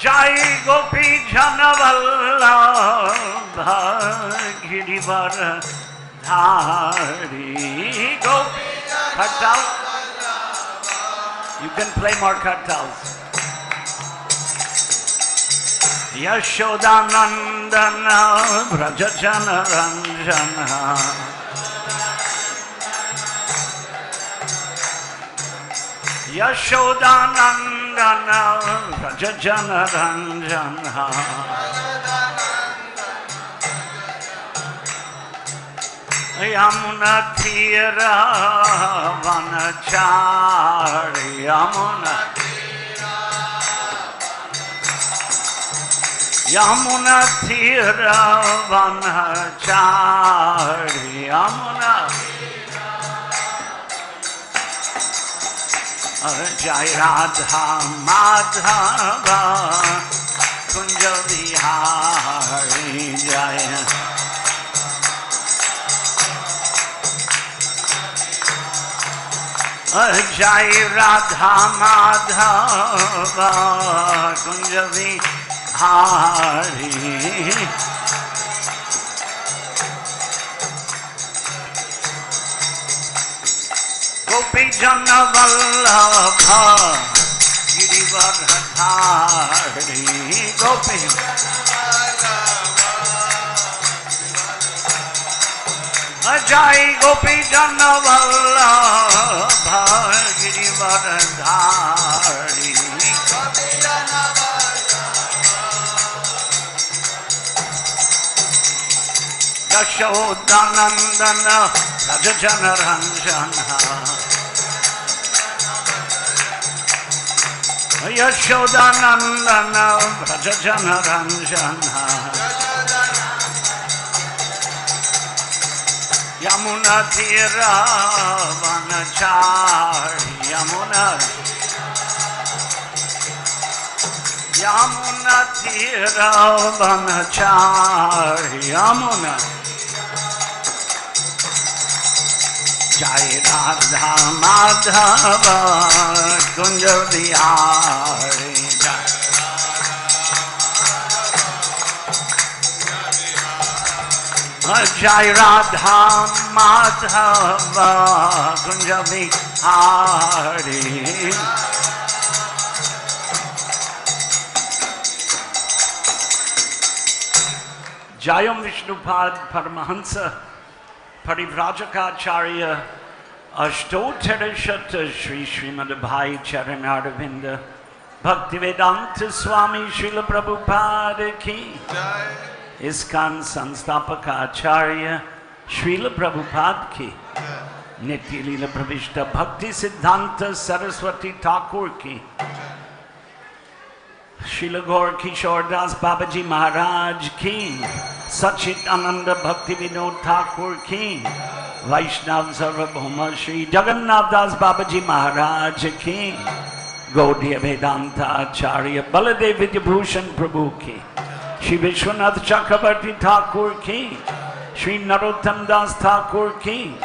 Jai Gopi Janavallabha Girivardhari Gopi Kartal. You can play more kartals. Yashodanandana Vrajajana Ranjana Yashodanandana Vrajajana Ranjana Yamuna Tira Vanachari Yamuna Yamuna Tira Vanachari Yamuna Jai Radha Madhava Kunja Vihari Jaya Jai Radha Madhava Kunja Vihari Gopi Jana Vallabha Girivardhari Gopi Jai Gopi Jana Vallabha Girivardhari Yashodanandana Rajajana Ranjana Yashodanandana Rajajana Ranjana Yamuna Tira Vanachari Yamuna Tira Vanachari Yamuna Jai Radha Madhava Kunja Vihari Jai Radha Madhava Kunja Vihari Jayam Vishnupad Paramahansa Parivrajaka Ashtotarashata Shri Srimad Bhai Charanarvinda Bhaktivedanta Swami Srila Prabhupada Ki Iskan Sanstapaka Acharya Srila Prabhupada Ki Nitya Leela Pravishta Bhakti Siddhanta Saraswati Thakur Ki Srila Gaur Kishore Das Babaji Maharaj Ki Sachit Ananda Bhakti Vinod Thakur Ki Vaishnav Sarvabhauma Shri Jagannath Das Babaji Maharaj Ki Gaudiya Vedanta Acharya Baladev Vidyabhushan Prabhu Ki Shri Vishwanath Chakravarti Thakur Ki Shri Narottam Das Thakur Ki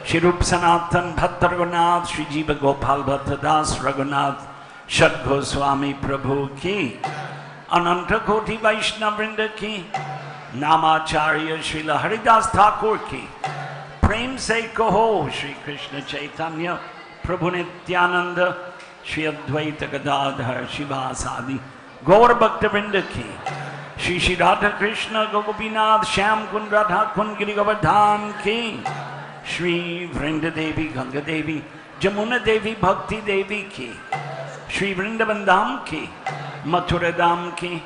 Shri Rup Sanatan Bhatta Raghunath Shri Jiva Gopal Bhatta Das Raghunath Shad Goswami Prabhu Ki Ananta Koti Vaishnavrinda Ki Namacharya Srila Haridas Thakur Ki Prem Se Kaho Shri Krishna Chaitanya Prabhu Nityananda Shri Advaita Gadadhar Shivasadi Gaur Bhaktavrinda Ki Shri Shri Radha Krishna Gopinath Shyam Kund Radha Kund Giri Govardhan Ki Shri Vrinda Devi Ganga Devi Jamuna Devi Bhakti Devi Ki Shri Vrindavan Dham Ki Mathura Dham Ki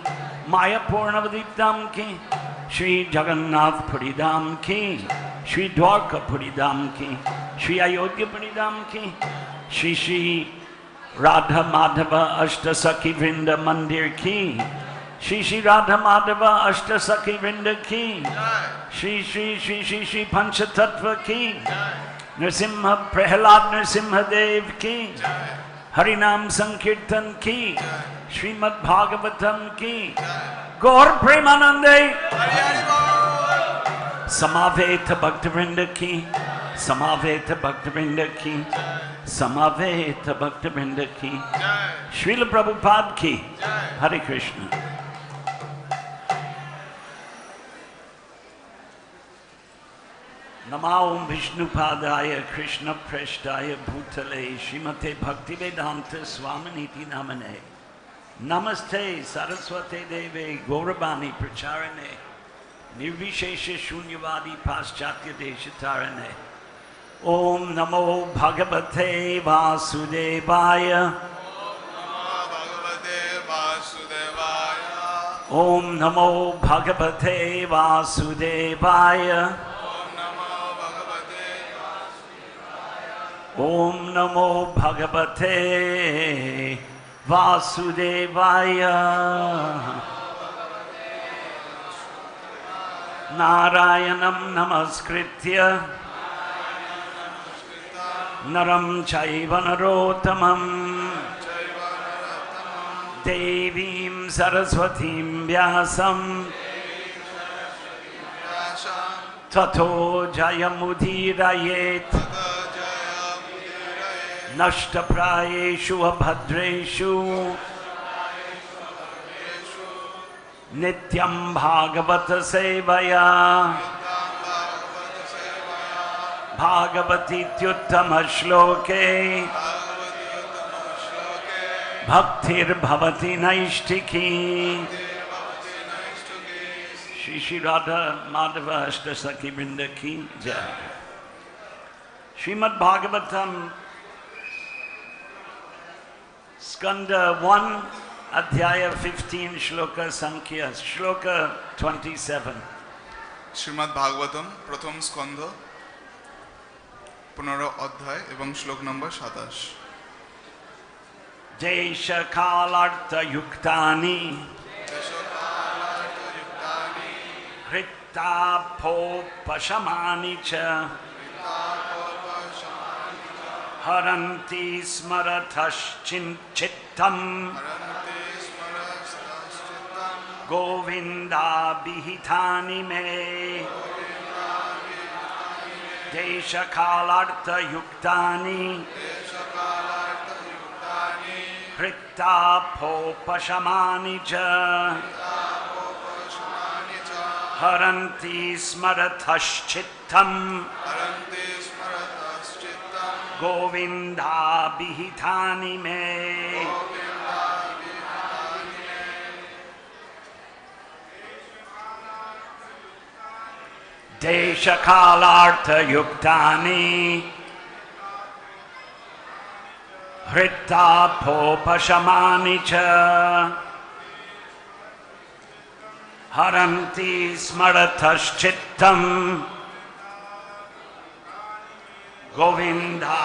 Mayapur Navadip Dham Ki Shri Jagannath Puri Dham Ki Shri Dwarka Puri Dham Ki Shri Ayodhya Puri Dham Ki Shri Shri Radha Madhava Ashta Sakhi Vrinda Mandir Ki Shri Shri Radha Madhava Ashta Sakhi Vrinda Ki Shri Shri Shri Shri Shri Panchatattva Ki Nrsimha Prahlad Nrsimha Dev Ki Harinam Sankirtan Ki Srimad Bhagavatam Ki Gaur Premanande Samaveta Bhaktavrinda Ki Samaveta Bhaktavrinda Ki समवेत भक्तवृंद की, श्रील प्रभुपाद की, हरे कृष्ण। नमो विष्णुपादाय कृष्ण प्रेष्ठाय भूतले श्रीमते भक्तिवेदांत स्वामिनीति नामने। नमस्ते सरस्वते देवे गौरवाणी प्रचारणे निर्विशेष शून्यवादी पाश्चात्य देशतारणे। ओम नमो भगवते वासुदेवाय। ओम नमो भगवते वासुदेवाय। ओम नमो भगवते वासुदेवाय। नारायणं नमस्कृत्य नरं चैव नरोत्तमं देवीं सरस्वतीं व्यासं ततो जयमुदीरयेत्। नष्टप्रायेषु अभद्रेषु नित्यं भागवत सेवया। भागवतीत्युत्तम श्लोके भक्तिर्भवति नैष्ठिकी। श्री श्री राधा माधव अष्ट सखी वृंद की जय। श्रीमद् भागवतम स्कंद 1 अध्याय 15 श्लोक संख्या श्लोक 27। श्रीमद् भागवतम प्रथम स्कंद 15 अध्याय एवं श्लोक नंबर 27। देश कालार्थ युक्तानि हृत्तापोपशमानि च हरन्ति स्मरतश्चित्तम् गोविंदा विहितानि मे। देशकालार्थ युक्तानि हृत्तापोपशमानि च हरन्ति स्मरतश्चित्तम् गोविंदा विहितानि मे। देशकालार्थ युक्तानि हृत्तापोपशमानि च हरन्ति स्मरतश्चित्तम् गोविंदा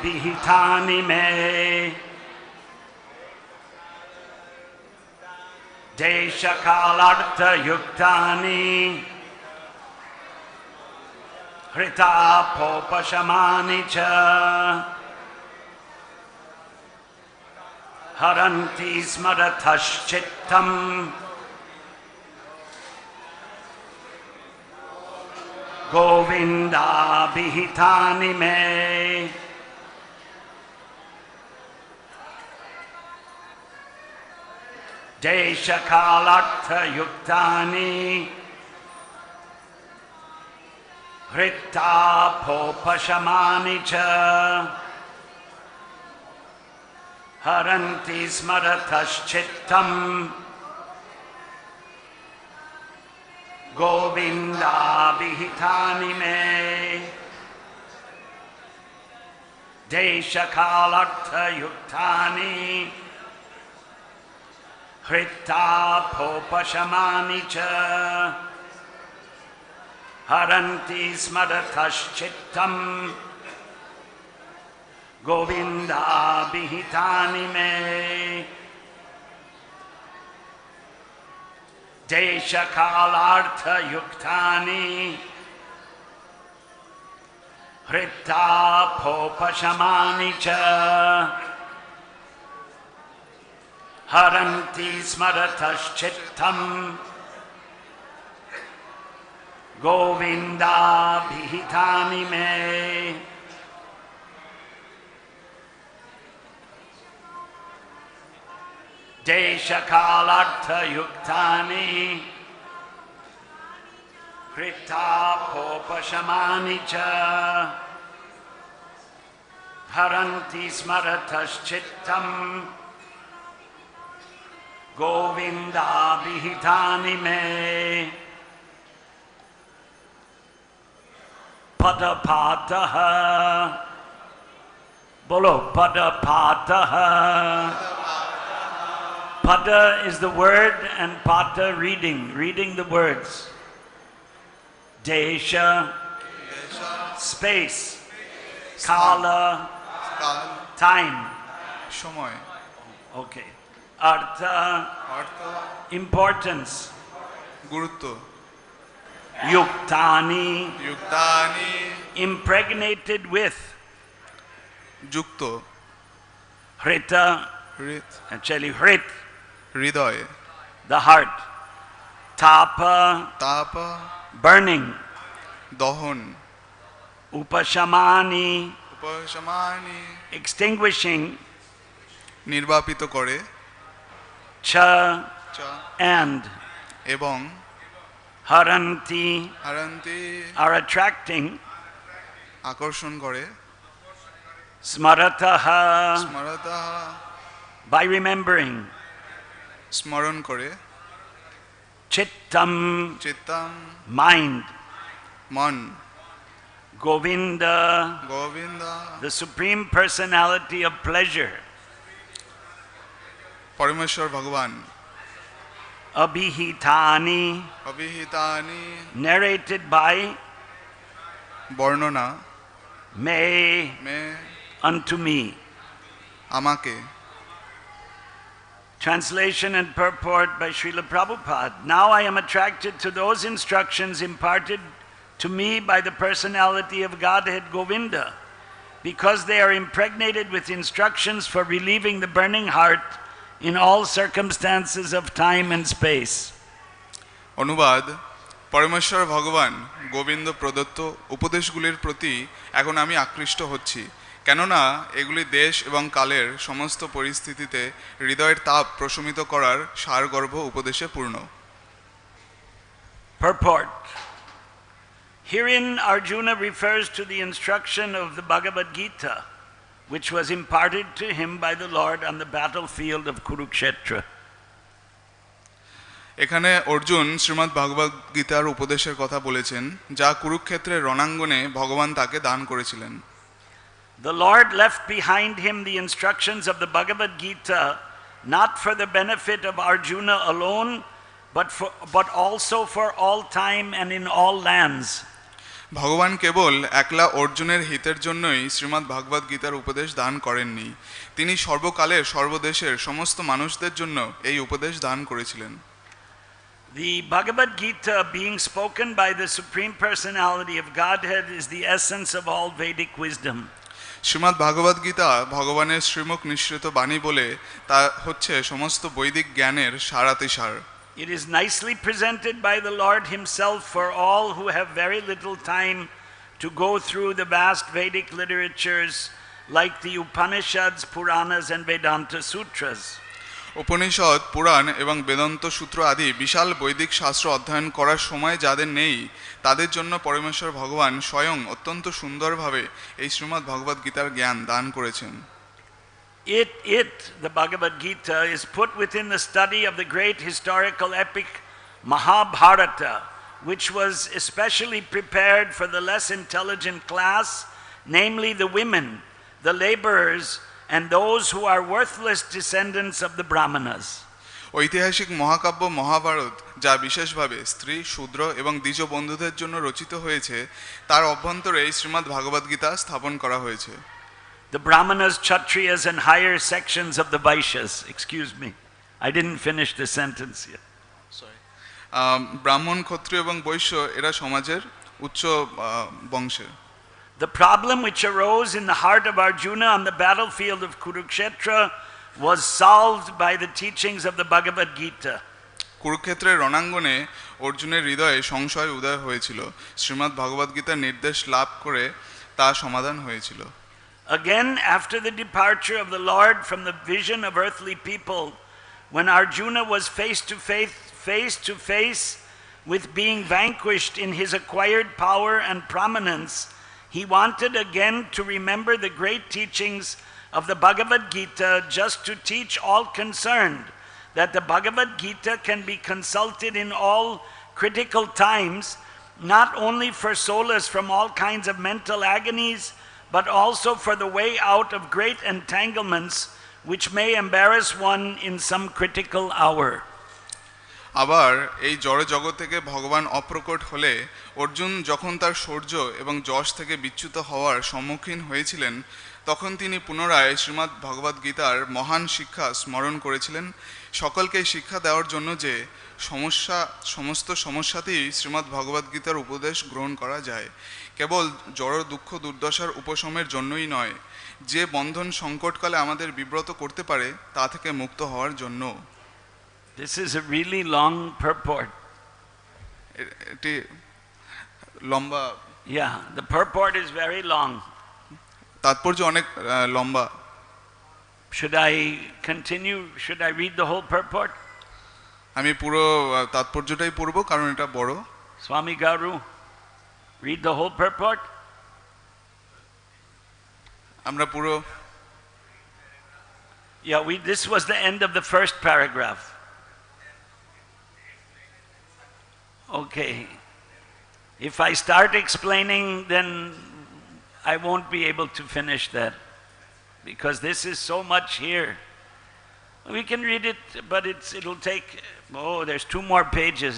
विहितानि मे। देशकालार्थ युक्तानि हृत्तापोपशमानि च हरन्ति स्मरतश्चित्तम् गोविंदा विहितानि मे। देशकालार्थ युक्तानि हृत्तापोपशमानि च हरन्ति स्मरतश्चित्तम् गोविंदा विहितानि मे। देशकालार्थ युक्तानि हृत्तापोपशमानि च हरन्ति स्मरतश्चित्तम् गोविंदा विहितानि मे। देशकालार्थ युक्तानि हृत्तापोपशमानि च हरन्ति स्मरतश्चित्तम् गोविंदा विहितानि मे। Desha kalartha yuktani krita popashamani cha haranti smaratas chittam Govinda vihitani me padapataha bolo padapataha. Pada is the word and pata reading the words. Desha, space. Kala, time. সময়, Okay. Artha, importance. গুরুত্ব, Yuktani, যুক্তানি, impregnated with. যুক্ত, Hrita, actually hrit, Hridoy, the heart. Tapa, তাপ, burning. দহন, Upashamani, উপশমানি, extinguishing. নির্বাপিত করে, Cha, চা, and এবং haranti হারান্তি, are attracting. আকর্ষণ করে, Smarataha, স্মরতঃ, by remembering. স্মরণ করে, Chittam, চিত্তম, mind. মন, Govinda, Govinda, the Supreme Personality of Pleasure. পরমেশ্বর ভগবান, Abhihitani, অভিহিতানি, narrated by বর্ণনা, me মে, unto me. আমাকে, Translation and purport by Srila Prabhupada. Now I am attracted to those instructions imparted to me by the personality of Godhead Govinda, because they are impregnated with instructions for relieving the burning heart in all circumstances of time and space. অনুবাদ: পরমেশ্বর ভগবান গোবিন্দ প্রদত্ত উপদেশগুলির প্রতি এখন আমি আকৃষ্ট হচ্ছি, কেননা এগুলি দেশ এবং কালের সমস্ত পরিস্থিতিতে হৃদয়ের তাপ প্রশমিত করার সারগর্ভ উপদেশে পূর্ণ। Purport. Herein Arjuna refers to the instruction of the Bhagavad-gītā, which was imparted to him by the Lord on the battlefield of Kurukṣetra. এখানে অর্জুন শ্রীমদ্ ভগবদ গীতার উপদেশের কথা বলেছেন, যা কুরুক্ষেত্রের রণাঙ্গনে ভগবান তাকে দান করেছিলেন। The Lord left behind him the instructions of the Bhagavad-gītā, not for the benefit of Arjuna alone, but also for all time and in all lands. ভগবান কেবল একলা অর্জুনের হিতের জন্যই শ্রীমদ্ ভগবদ গীতার উপদেশ দান করেননি, তিনি সর্বকালের সর্বদেশের সমস্ত মানুষদের জন্য এই উপদেশ দান করেছিলেন। The Bhagavad-gītā, being spoken by the Supreme Personality of Godhead, is the essence of all Vedic wisdom. Shrimad ভগবদ-গীতা ভগবানের শ্রীমুখ নিঃসৃত বাণী বলে তা হচ্ছে সমস্ত বৈদিক জ্ঞানের সারাতিসার। It is nicely presented by the Lord himself for all who have very little time to go through the vast Vedic literatures like the Upaniṣads, Purāṇas and Vedānta-sūtras. Upanishad, পুরাণ এবং বেদান্ত সূত্র আদি বিশাল বৈদিক শাস্ত্র অধ্যয়ন করার সময় যাদের নেই, তাদের জন্য পরমেশ্বর ভগবান স্বয়ং অত্যন্ত সুন্দরভাবে এই শ্রীমদ্ ভগবদ গীতার জ্ঞান দান করেছেন। The Bhagavad-gītā is put within the study of the great historical epic Mahābhārata, which was especially prepared for the less intelligent class, namely the women, the laborers, and those who are worthless descendants of the brāhmaṇas. ঐতিহাসিক মহাকাব্য মহাভারত, যা বিশেষভাবে স্ত্রী, শূদ্র এবং দ্বিজ বন্ধুদের জন্য রচিত হয়েছে, তার অভ্যন্তরে এই শ্রীমদ্ ভগবদ গীতা স্থাপন করা হয়েছে। The brāhmaṇas, kṣatriyas, and higher sections of the vaiśyas. Excuse me, I didn't finish the sentence yet. ব্রাহ্মণ, ক্ষত্রিয় এবং বৈশ্য এরা সমাজের উচ্চ বংশের। The problem which arose in the heart of Arjuna on the battlefield of Kurukṣetra was solved by the teachings of the Bhagavad-gītā. কুরুক্ষেত্রের রণাঙ্গনে অর্জুনের হৃদয়ে সংশয় উদয় হয়েছিল, শ্রীমদ্ ভগবদ্গীতার নির্দেশ লাভ করে তা সমাধান হয়েছিল। Again, after the departure of the Lord from the vision of earthly people, when Arjuna was face to face with being vanquished in his acquired power and prominence, he wanted again to remember the great teachings of the Bhagavad-gītā, just to teach all concerned that the Bhagavad-gītā can be consulted in all critical times, not only for solace from all kinds of mental agonies, but also for the way out of great entanglements which may embarrass one in some critical hour. আবার এই জড় জগৎ থেকে ভগবান অপ্রকট হলে অর্জুন যখন তার শৌর্য এবং যশ থেকে বিচ্যুত হওয়ার সম্মুখীন হয়েছিলেন, তখন তিনি পুনরায় শ্রীমদ্ ভগবদ্গীতার মহান শিক্ষা স্মরণ করেছিলেন, সকলকে শিক্ষা দেওয়ার জন্য যে সমস্ত সমস্যাতেই শ্রীমদ্ ভগবদ্গীতার উপদেশ গ্রহণ করা যায়, কেবল জড় দুঃখ দুর্দশার উপশমের জন্যই নয়, যে বন্ধন সংকটকালে আমাদের বিব্রত করতে পারে তা থেকে মুক্ত হওয়ার জন্য। This is a really long purport. এটি লম্বা। Yeah, the purport is very long. তাৎপর্য অনেক লম্বা। Should I continue? Should I read the whole purport? আমি পুরো তাৎপর্যটাই পড়ব কারণ এটা বড়। Swami Garu, read the whole purport. আমরা পুরো। Yeah, this was the end of the first paragraph. Okay. If I start explaining, then I won't be able to finish that, because this is so much here. We can read it, but it'll take, there's 2 more pages.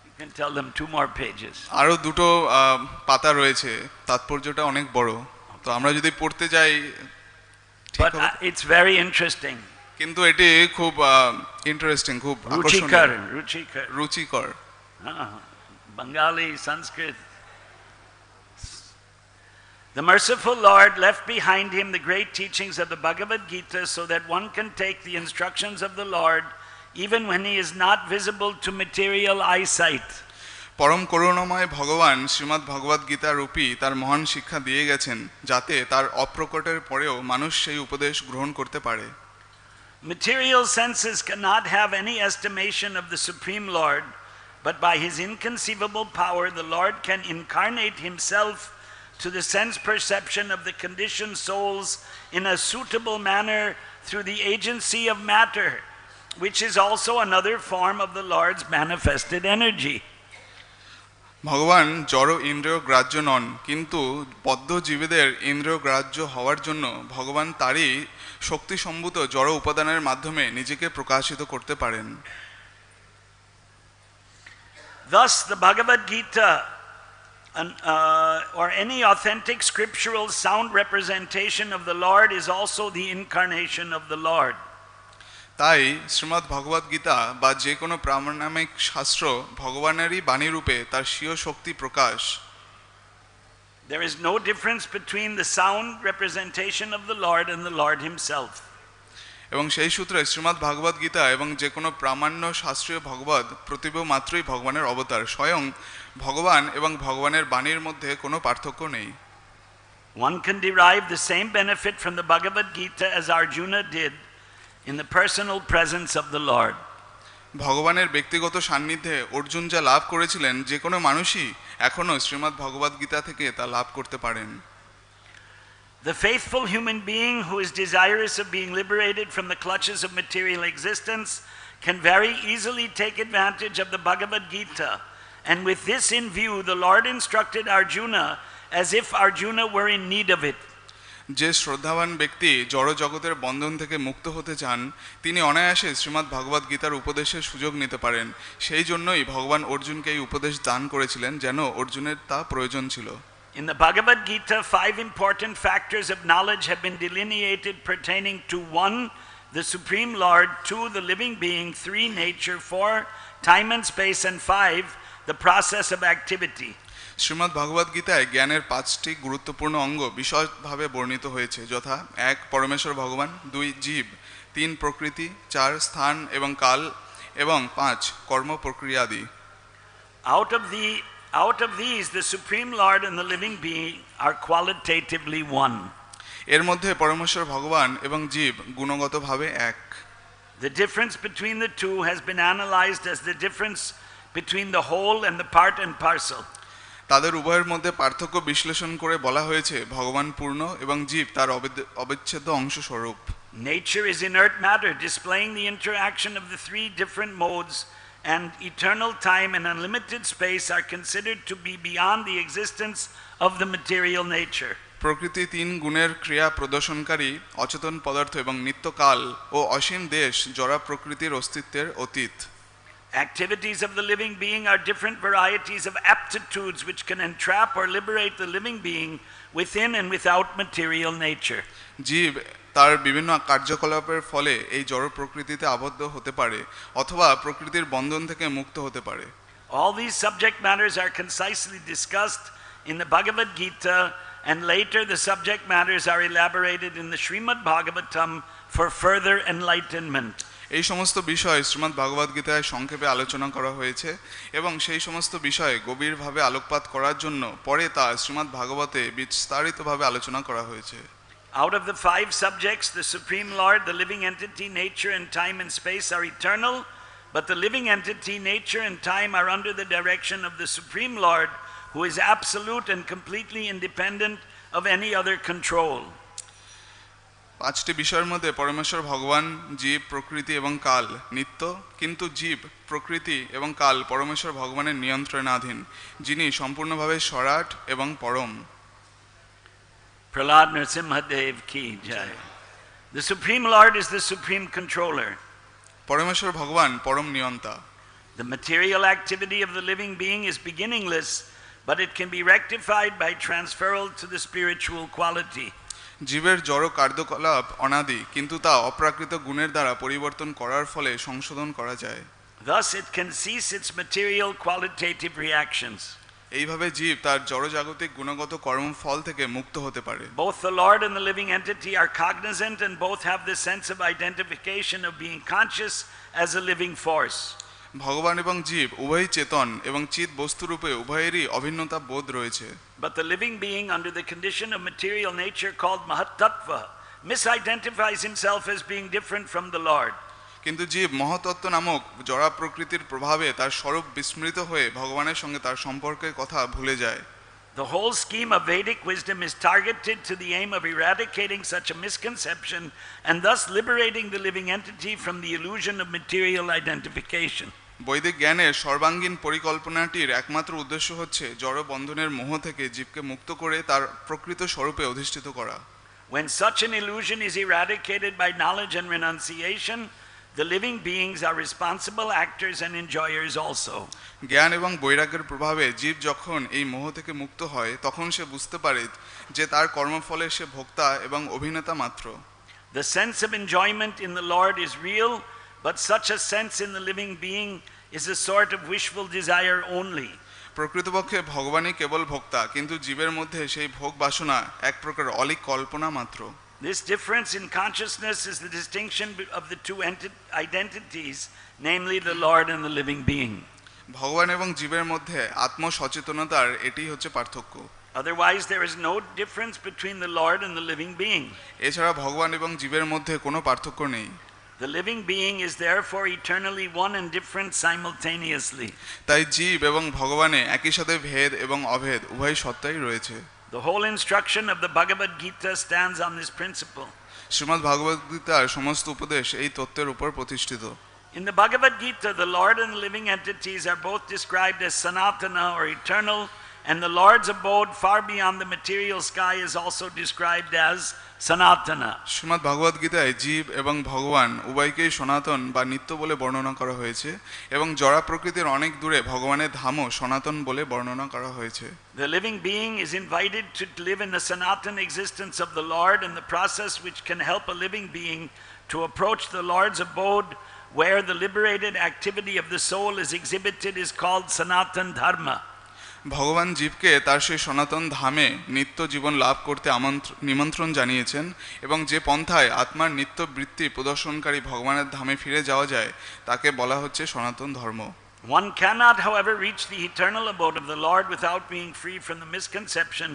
You can tell them 2 more pages. আরো দুটো পাতা রয়েছে, তাৎপর্যটা অনেক বড়, তো আমরা যদি পড়তে যাই ঠিক But হবে। it's very interesting. কিন্তু এটি খুব ইন্টারেস্টিং, খুব রুচিকর। Bengali, Sanskrit. The merciful Lord left behind him the great teachings of the Bhagavad-gītā, so that one can take the instructions of the Lord even when he is not visible to material eyesight. পরম করুণাময় ভগবান শ্রীমদ্ ভগবদ গীতা রূপী তার মহান শিক্ষা দিয়ে গেছেন, যাতে তার অপ্রকটের পরেও মানুষ সেই উপদেশ গ্রহণ করতে পারে। Material senses cannot have any estimation of the Supreme Lord, but by his inconceivable power the Lord can incarnate himself to the sense perception of the conditioned souls in a suitable manner through the agency of matter, which is also another form of the Lord's manifested energy. ভগবান জড় ইন্দ্রিয় গ্রাহ্য নন, কিন্তু বদ্ধ জীবীদের ইন্দ্রিয় গ্রাহ্য হওয়ার জন্য ভগবান তারই শক্তি সম্ভূত জড় উপাদানের মাধ্যমে নিজেকে প্রকাশিত করতে পারেন। Thus the Bhagavad-gītā or any authentic scriptural sound representation of the Lord is also the incarnation of the Lord. তাই শ্রীমদ্ ভগবদ গীতা বা যে কোনো প্রামাণিক শাস্ত্র ভগবানেরই বাণী রূপে তার স্বীয় শক্তি প্রকাশ। There is no difference between the sound representation of the Lord and the Lord himself. এবং সেই সূত্রে শ্রীমদ্ ভগবদ গীতা এবং যে কোনো প্রামাণ্য শাস্ত্রীয় ভগবদ প্রতিবিম্ব মাত্রই ভগবানের অবতার, স্বয়ং ভগবান এবং ভগবানের বাণীর মধ্যে কোনো পার্থক্য নেই। One can derive the same benefit from the Bhagavad-gītā as Arjuna did in the personal presence of the Lord. ভগবানের ব্যক্তিগত সান্নিধ্যে অর্জুন যা লাভ করেছিলেন, যে কোনো মানুষই এখনো শ্রীমদ্ ভগবদ গীতা থেকে তা লাভ করতে পারেন। The faithful human being who is desirous of being liberated from the clutches of material existence can very easily take advantage of the Bhagavad-gītā, and with this in view the Lord instructed Arjuna as if Arjuna were in need of it. যে শ্রদ্ধাবান ব্যক্তি জড় জগতের বন্ধন থেকে মুক্ত হতে চান, তিনি অনায়াসে শ্রীমদ্ ভগবদ গীতার উপদেশের সুযোগ নিতে পারেন। সেই জন্যই ভগবান অর্জুনকে এই উপদেশ দান করেছিলেন, যেন অর্জুনের তা প্রয়োজন ছিল। In the Bhagavad-gītā, 5 important factors of knowledge have been delineated pertaining to 1, the Supreme Lord, 2, the living being, 3, nature, 4, time and space, and 5, the process of activity. Shrimad ভগবদ গীতায় জ্ঞানের 5টি গুরুত্বপূর্ণ অঙ্গ বিশদভাবে বর্ণিত হয়েছে, যথা 1 পরমেশ্বর ভগবান, 2 জীব, 3 প্রকৃতি, 4 স্থান এবং কাল, এবং 5 কর্ম প্রক্রিয়াদি। Out of these, the Supreme Lord and the living being are qualitatively one. এর মধ্যে পরমেশ্বর ভগবান এবং জীব গুণগতভাবে এক। The difference between the two has been analyzed as the difference between the whole and the part and parcel. তাদের উভয়ের মধ্যে পার্থক্য বিশ্লেষণ করে বলা হয়েছে ভগবান পূর্ণ এবং জীব তার অবিচ্ছেদ্য অংশ স্বরূপ। Nature is inert matter displaying the interaction of the three different modes, and eternal time and unlimited space are considered to be beyond the existence of the material nature. প্রকৃতি তিন গুণের ক্রিয়া প্রদর্শনকারী অচেতন পদার্থ এবং নিত্যকাল ও অসীম দেশ জড়া প্রকৃতির অস্তিত্বের অতীত। Activities of the living being are different varieties of aptitudes which can entrap or liberate the living being within and without material nature. জীব তার বিভিন্ন কার্যকলাপের ফলে এই জড় প্রকৃতিতে আবদ্ধ হতে পারে অথবা প্রকৃতির বন্ধন থেকে মুক্ত হতে পারে। All these subject matters are concisely discussed in the Bhagavad-gītā, and later the subject matters are elaborated in the Srimad Bhagavatam for further enlightenment. এই সমস্ত বিষয় শ্রীমদ্ ভগবদ গীতায় সংক্ষেপে আলোচনা করা হয়েছে এবং সেই সমস্ত বিষয়ে গভীরভাবে আলোকপাত করার জন্য পরে তা শ্রীমদ্ ভাগবতে বিস্তারিতভাবে আলোচনা করা হয়েছে। Out of the five subjects, the Supreme Lord, the living entity, nature, and time and space are eternal, but the living entity, nature, and time are under the direction of the Supreme Lord, who is absolute and completely independent of any other control. পাঁচটি বিষয়ের মধ্যে পরমেশ্বর ভগবান, জীব, প্রকৃতি এবং কাল নিত্য, কিন্তু জীব, প্রকৃতি এবং কাল পরমেশ্বর ভগবানের নিয়ন্ত্রণাধীন, যিনি সম্পূর্ণভাবে সরাট এবং পরম। Prahlad Nrsimhadev ki jai. The Supreme Lord is the supreme controller. পরমেশ্বর ভগবান পরম নিয়ন্তা। The material activity of the living being is beginningless, but it can be rectified by transferal to the spiritual quality. জীবের জড় কার্যকলাপ অনাদি, কিন্তু তা অপ্রাকৃত গুণের দ্বারা পরিবর্তন করার ফলে সংশোধন করা যায়। Thus it can cease its material qualitative reactions. এইভাবে জীব তার জড়জাগতিক গুণগত কর্মফল থেকে মুক্ত হতে পারে। Both the Lord and the living entity are cognizant, and both have the sense of identification of being conscious as a living force. ভগবান এবং জীব উভয়ই চেতন এবং চিৎ বস্তুরূপে উভয়েরই অভিন্নতা বোধ রয়েছে। But the living being, under the condition of material nature called Mahatattva, misidentifies himself as being different from the Lord. কিন্তু জীব মহতত্ত্ব নামক জড়া প্রকৃতির প্রভাবে তার স্বরূপ বিস্মৃত হয়ে ভগবানের সঙ্গে তার সম্পর্কের কথা ভুলে যায়। The whole scheme of Vedic wisdom is targeted to the aim of eradicating such a misconception and thus liberating the living entity from the illusion of material identification. বৈদিক জ্ঞানের সর্বাঙ্গীন পরিকল্পনাটির একমাত্র উদ্দেশ্য হচ্ছে জড় বন্ধনের মোহ থেকে জীবকে মুক্ত করে তার প্রকৃত স্বরূপে অধিষ্ঠিত করা। When such an illusion is eradicated by knowledge and renunciation, the living beings are responsible actors and enjoyers also. জ্ঞান এবং বৈরাগ্যের প্রভাবে জীব যখন এই মোহ থেকে মুক্ত হয় তখন সে বুঝতে পারে যে তার কর্মফলে সে ভোক্তা এবং অভিনেতা মাত্র। The sense of enjoyment in the Lord is real, but such a sense in the living being is a sort of wishful desire only. প্রকৃতপক্ষে ভগবানই কেবল ভোক্তা, কিন্তু জীবের মধ্যে সেই ভোগ বাসনা এক প্রকার অলীক কল্পনা মাত্র। This difference in consciousness is the distinction of the two identities, namely the Lord and the living being. ভগবান এবং জীবের মধ্যে আত্মসচেতনতার এটি হচ্ছে পার্থক্য। Otherwise there is no difference between the Lord and the living being. এছাড়া ভগবান এবং জীবের মধ্যে কোনো পার্থক্য নেই। The living being is therefore eternally one and different simultaneously. তাই জীব এবং ভগবানে একই সাথে ভেদ এবং অভেদ উভয় সত্তাই রয়েছে। The whole instruction of the Bhagavad-gītā stands on this principle. Shrimad ভগবদ-গীতার সমস্ত উপদেশ এই তত্ত্বের উপর প্রতিষ্ঠিত। In the Bhagavad-gītā, the Lord and the living entities are both described as sanatana or eternal, and the Lord's abode far beyond the material sky is also described as sanatana. Shrimad ভগবদ-গীতায় জীব এবং ভগবান উভয়কেই সনাতন বা নিত্য বলে বর্ণনা করা হয়েছে এবং জড়া প্রকৃতির অনেক দূরে ভগবানের ধামও সনাতন বলে বর্ণনা করা হয়েছে। The living being is invited to live in the sanatana existence of the Lord, and the process which can help a living being to approach the Lord's abode where the liberated activity of the soul is exhibited is called sanatana dharma. ভগবান জীবকে তার সেই সনাতন ধামে নিত্য জীবন লাভ করতে নিমন্ত্রণ জানিয়েছেন এবং যে পন্থায় আত্মার নিত্য বৃত্তি প্রদর্শনকারী ভগবানের ধামে ফিরে যাওয়া যায় তাকে বলা হচ্ছে সনাতন ধর্ম। One cannot, however, reach the eternal abode of the Lord without being free from the misconception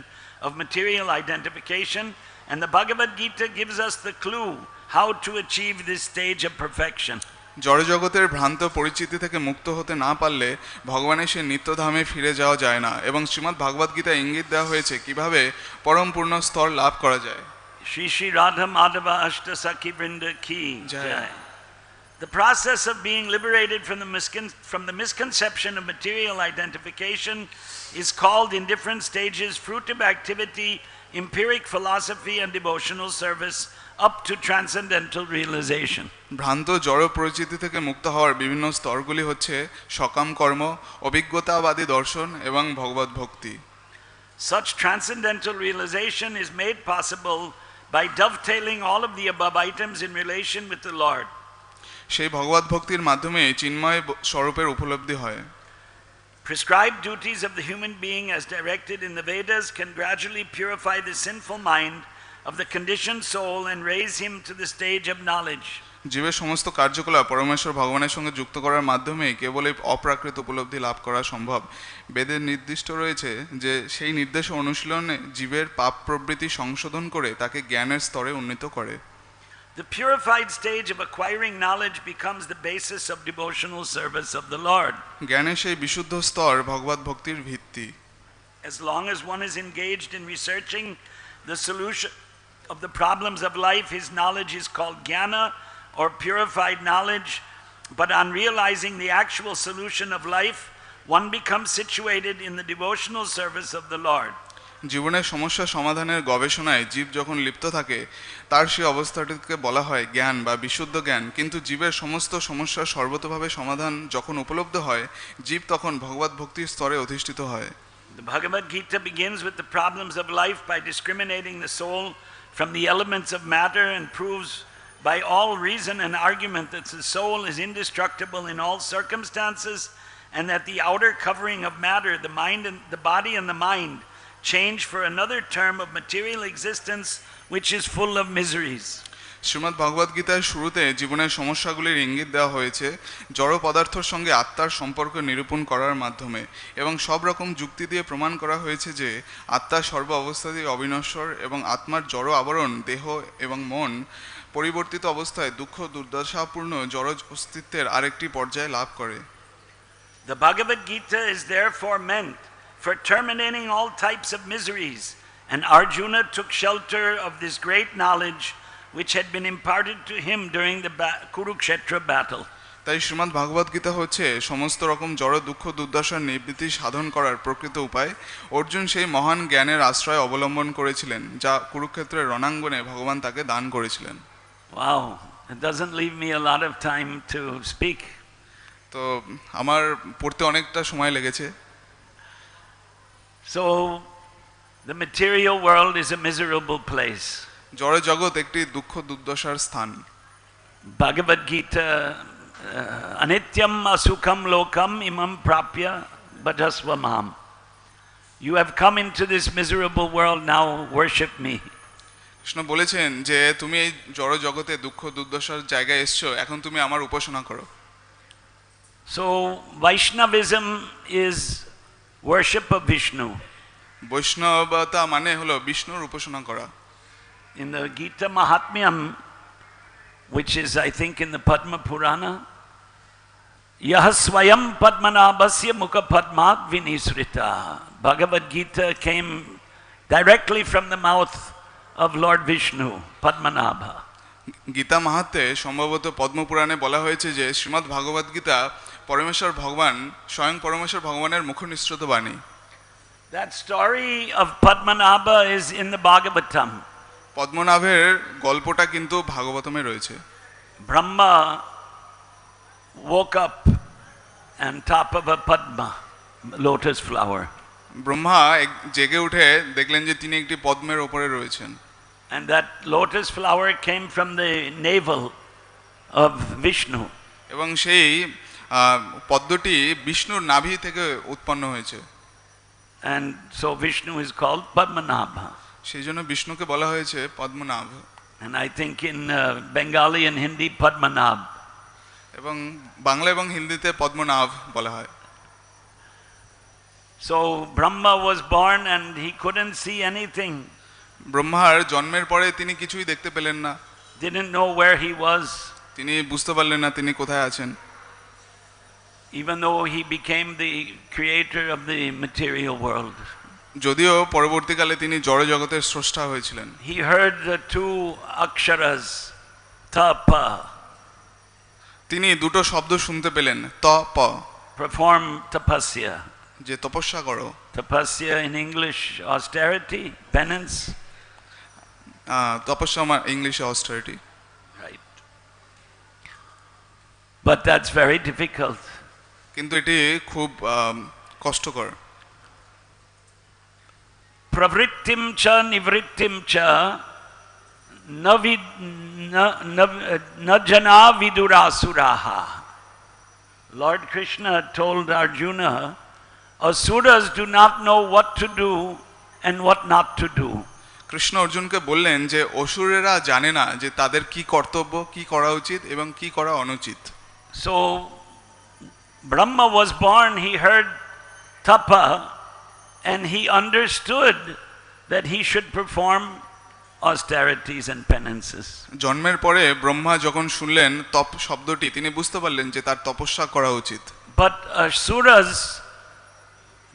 of material identification And the Bhagavad-gītā gives us the clue how to achieve this stage of perfection. জড় জগতের ভ্রান্ত পরিচিতি থেকে মুক্ত হতে না পারলে ভগবানের সেই নিত্যধামে ফিরে যাওয়া যায় না, এবং শ্রীমদ্ ভাগবত গীতা ইঙ্গিত দেওয়া হয়েছে কিভাবে পরম পূর্ণ স্তর লাভ করা যায়। Shri Shri Radha Madhava Ashta Sakhi Vrinda Ki Jai. The process of being liberated from the misconception of material identification is called in different stages fruitive activity, empiric philosophy and devotional service up to transcendental realization. ভ্রান্ত জড় পরিচিতি থেকে মুক্ত হওয়ার বিভিন্ন স্তরগুলি হচ্ছে সকাম কর্ম, অভিজ্ঞতাবাদী দর্শন এবং ভগবত ভক্তি। Such transcendental realization is made possible by dovetailing all of the above items in relation with the Lord. সেই ভগবত ভক্তির মাধ্যমে চিন্ময় স্বরূপের উপলব্ধি হয়। Prescribed duties of the human being as directed in the Vedas can gradually purify the sinful mind of the conditioned soul and raise him to the stage of knowledge. জীবের সমস্ত কার্যকলাপ পরমেশ্বর ভগবানের সঙ্গে যুক্ত করার মাধ্যমে কেবল এই অপ্রাকৃত উপলব্ধি লাভ করা সম্ভব। বেদে নির্দিষ্ট রয়েছে যে সেই নির্দেশ অনুশীলনে জীবের পাপ প্রবৃত্তি সংশোধন করে তাকে জ্ঞানের স্তরে উন্নীত করে। The purified stage of acquiring knowledge becomes the basis of devotional service of the Lord. জ্ঞানের সেই বিশুদ্ধ স্তর ভগবত ভক্তির ভিত্তি। As long as one is engaged in researching the solution of the problems of life, his knowledge is called jnana or purified knowledge. But on realizing the actual solution of life, one becomes situated in the devotional service of the Lord. জীবনের সমস্যা সমাধানের গবেষণায় জীব যখন লিপ্ত থাকে তার সেই অবস্থাটিকে বলা হয় জ্ঞান বা বিশুদ্ধ জ্ঞান, কিন্তু জীবের সমস্ত সমস্যার সর্বতোভাবে সমাধান যখন উপলব্ধ হয় জীব তখন ভগবত ভক্তির স্তরে অধিষ্ঠিত হয়। The Bhagavad-gītā begins with the problems of life by discriminating the soul from the elements of matter and proves by all reason and argument that the soul is indestructible in all circumstances and that the outer covering of matter, the mind and the body and the mind, change for another term of material existence which is full of miseries. Shrimad ভগবদ্গীতার শুরুতে জীবনের সমস্যাগুলির ইঙ্গিত দেওয়া হয়েছে জড় পদার্থের সঙ্গে আত্মার সম্পর্ক নিরূপণ করার মাধ্যমে, এবং সব রকম যুক্তি দিয়ে প্রমাণ করা হয়েছে যে আত্মা সর্ব অবস্থাতেই অবিনশ্বর এবং আত্মার জড় আবরণ দেহ এবং মন পরিবর্তিত অবস্থায় দুঃখ দুর্দশাপূর্ণ জড় অস্তিত্বের আরেকটি পর্যায়ে লাভ করে। The Bhagavad-gītā is therefore meant for terminating all types of miseries, and Arjuna took shelter of this great knowledge which had been imparted to him during the Kurukṣetra battle. তাই শ্রীমদ্ ভাগবত গীতা হচ্ছে সমস্ত রকম জড় দুঃখ দুর্দশার নিবৃত্তি সাধন করার প্রকৃত উপায়। অর্জুন সেই মহান জ্ঞানের আশ্রয় অবলম্বন করেছিলেন যা কুরুক্ষেত্রের রণাঙ্গনে ভগবান তাকে দান করেছিলেন। Wow, it doesn't leave me a lot of time to speak. তো আমার পড়তে অনেকটা সময় লেগেছে। So the material world is a miserable place. জড় জগৎ একটি দুঃখ দুর্দশার স্থান। Bhagavad-gītā anityam asukham lokam imam prapya bhajasva mam. You have come into this miserable world, now worship me. Krishna বলেছেন যে তুমি এই জড় জগতে দুঃখ দুর্দশার জায়গায় এসছো, এখন তুমি আমার উপাসনা করো। So Vaishnavism is worship of Vishnu. বৈষ্ণবতা মানে হলো বিষ্ণুর উপাসনা করা। In the Gita Mahatmyam, which is I think in the Padma Purana, Yah swayam padmanabhasya mukha padmat vinisrita. Bhagavad-gītā came directly from the mouth of Lord Vishnu, Padmanabha. Gita মাহাত্ম্যে সম্ভবত পদ্মপুরাণে বলা হয়েছে যে শ্রীমদ্ ভাগবত গীতা পরমেশ্বর ভগবান স্বয়ং পরমেশ্বর ভগবানের মুখ নিঃসৃত বাণী। That story of Padmanabha is in the Bhagavatam. পদ্মনাভের গল্পটা কিন্তু ভাগবতমে রয়েছে। Brahma woke up on top of a Padma, lotus flower. Brahma জেগে উঠে দেখলেন যে তিনি একটি পদ্মের ওপরে রয়েছেন। And that lotus flower came from the navel of Vishnu. এবং সেই পদ্মটি বিষ্ণুর নাভি থেকে উৎপন্ন হয়েছে। And so Vishnu is called Padmanabha. সেই জন্য বিষ্ণুকে বলা হয়েছে Padmanabha. And I think in Bengali and Hindi Padmanab. এবং বাংলা এবং হিন্দিতে পদ্মনাভ বলা হয়। So Brahma was born and he couldn't see anything. ব্রহ্মার জন্মের পরে তিনি কিছুই দেখতে পেলেন না, didn't know where he was, তিনি বুঝতে পারলেন না তিনি কোথায় আছেন, even though he became the creator of the material world. যদিও পরবর্তীকালে তিনি জড় জগতের স্রষ্টা হয়েছিলেন। He heard the two aksharas, tapa, তিনি দুটো শব্দ শুনতে পেলেন, ত প, perform tapasya. যে তপস্যা করো। Tapasya in English, austerity, penance. তপস্যা আমার ইংলিশে austerity. Right. But that's very difficult. কিন্তু এটি খুব কষ্টকর। Pravrittim cha nivrittim cha na jana vidurasuraha. Lord Krishna told Arjuna, asuras do not know what to do and what not to do. Krishna অর্জুনকে বললেন যে অসুরেরা জানে না যে তাদের কি কর্তব্য, কি করা উচিত এবং কি করা অনুচিত। So Brahma was born, he heard tapa and he understood that he should perform austerities and penances. জন্মের পরে ব্রহ্মা যখন শুনলেন তপ শব্দটি, তিনি বুঝতে পারলেন যে তার তপস্যা করা উচিত। But asuras,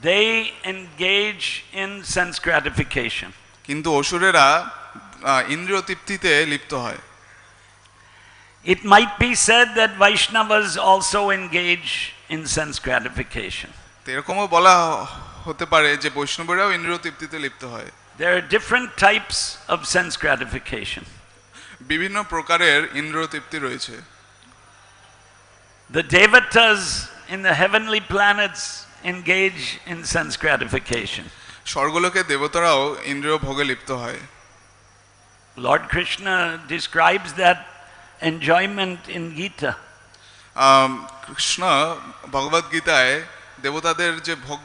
they engage in sense gratification. কিন্তু অসুরেরা ইন্দ্রিয় তৃপ্তিতে লিপ্ত হয়। It might be said that Vaishnavas also engage in sense gratification. এরকমও বলা হতে পারে যে বৈষ্ণবরাও ইন্দ্রিয় তৃপ্তিতে লিপ্ত হয়। There are different types of sense gratification. বিভিন্ন প্রকারের ইন্দ্রিয় তৃপ্তি রয়েছে। The devatas in the heavenly planets engage in sense gratification. স্বর্গলোকে দেবতারাও ইন্দ্রিয় ভোগে লিপ্ত হয়। Lord Krishna describes that enjoyment in Gita. Krishna ভগবদ-গীতায় দেবতাদের যে ভোগ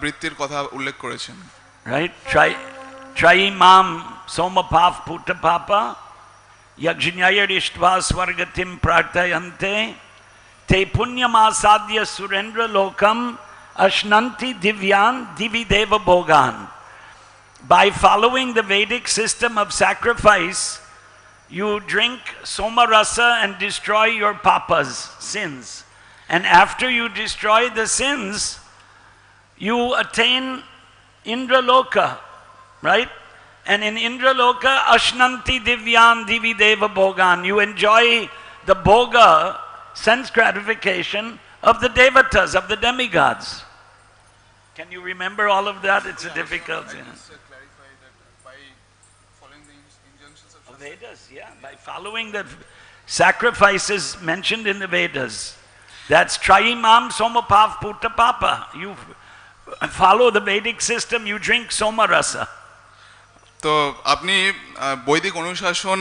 বৃত্তির কথা উল্লেখ করেছেন। Right? Traimam somapaf putapapa yajñayarištva svargatim prartayante te punyamasadya surendra lokam ashnanti divyan divideva bhogan. By following the Vedic system of sacrifice, you drink somarasa and destroy your papas, sins. And after you destroy the sins, you attain Indraloka, right? And in Indraloka, ashnanti divyan divideva bhogan. You enjoy the bhoga, sense gratification of the devatas, of the demigods. Can you remember all of that? It's a difficult thing. Clarify that by following the injunctions of Vedas, yeah, by following the sacrifices mentioned in the Vedas. That's Traimam Somapav Puta Papa. You follow the Vedic system, you drink Somarasa. তো আপনি বৈদিক অনুশাসন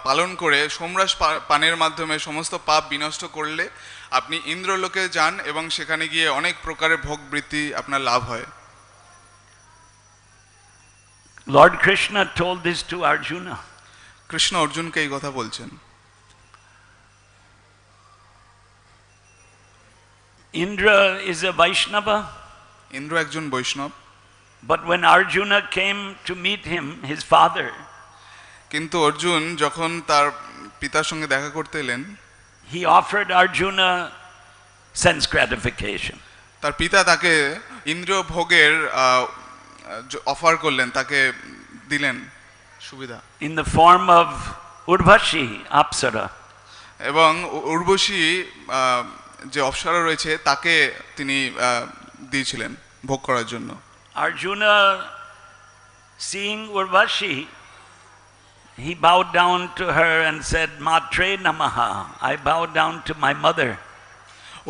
পালন করে সোমরাস পানের মাধ্যমে সমস্ত পাপ বিনষ্ট করলে আপনি ইন্দ্রলোকে যান এবং সেখানে গিয়ে অনেক প্রকারের ভোগবৃত্তি আপনার লাভ হয়। Lord Krishna told this to Arjuna. Krishna অর্জুনকে এই কথা বলছেন। Indra is a Vaishnava. Indra একজন বৈষ্ণব। But when Arjuna came to meet him, his father, কিন্তু অর্জুন যখন তার পিতার সঙ্গে দেখা করতে এলেন, he offered Arjuna sense gratification. তার পিতা তাকে ইন্দ্রিয় ভোগের অফার করলেন, তাকে দিলেন সুবিধা। In the form of Urvashi, Apsara. এবং উর্বশী যে অপ্সরা রয়েছে তাকে তিনি দিয়েছিলেন ভোগ করার জন্য। Arjuna, seeing Urvashi, he bowed down to her and said, Matre namaha, I bow down to my mother.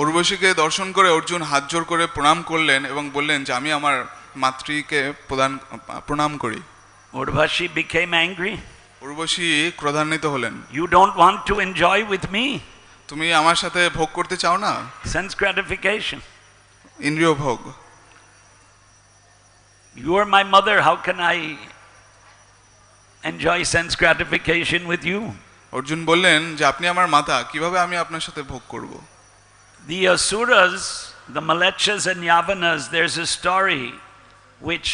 উর্বশীকে দর্শন করে অর্জুন হাত জোড় করে প্রণাম করলেন এবং বললেন যে আমি আমার মাতৃকে প্রণাম করি। Urvashi became angry. উর্বশী ক্রোধান্বিত হলেন। You don't want to enjoy with me? তুমি আমার সাথে ভোগ করতে চাও না? Sense gratification. ইন্দ্রিয় ভোগ। You are my mother, how can I enjoy sense gratification with you? Arjun বললেন যে আপনি আমার মাতা, কিভাবে আমি আপনার সাথে ভোগ করব? The asuras, the Malechas and Yavanas, there's a story which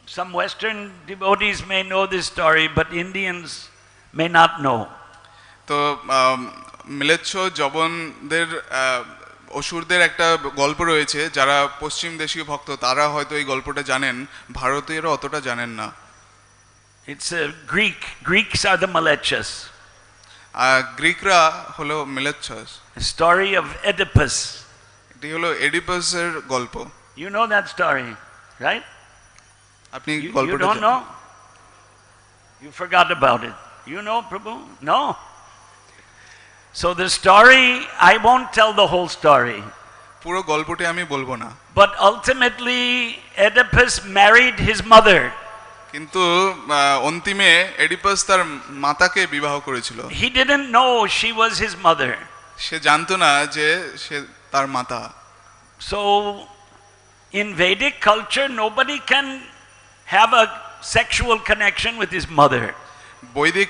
Some Western devotees may know this story, but Indians may not know. তো মিলেচ্ছ জবনদের অসুরদের একটা গল্প রয়েছে, যারা পশ্চিম দেশীয় ভক্ত তারা হয়তো এই গল্পটা জানেন, ভারতীয়রা অতটা জানেন না। It's a Greeks are the Malechas. গ্রিকরা হলো মিলেচ্ছাস। Story of Oedipus. এটি হলো এডিপাসের গল্প। You know that story, right? আপনি You গল্পটা don't know? You forgot about it. You know, Prabhu? No. So the story, I won't tell the whole story. পুরো গল্পটি আমি বলবো না। But ultimately Oedipus married his mother. কিন্তু অন্তিমে এডিপাস তার মাতাকে বিবাহ করেছিল। He didn't know she was his mother. সে জানতো না যে সে তার মাতা। So in Vedic culture nobody can have a sexual connection with his mother. বৈদিক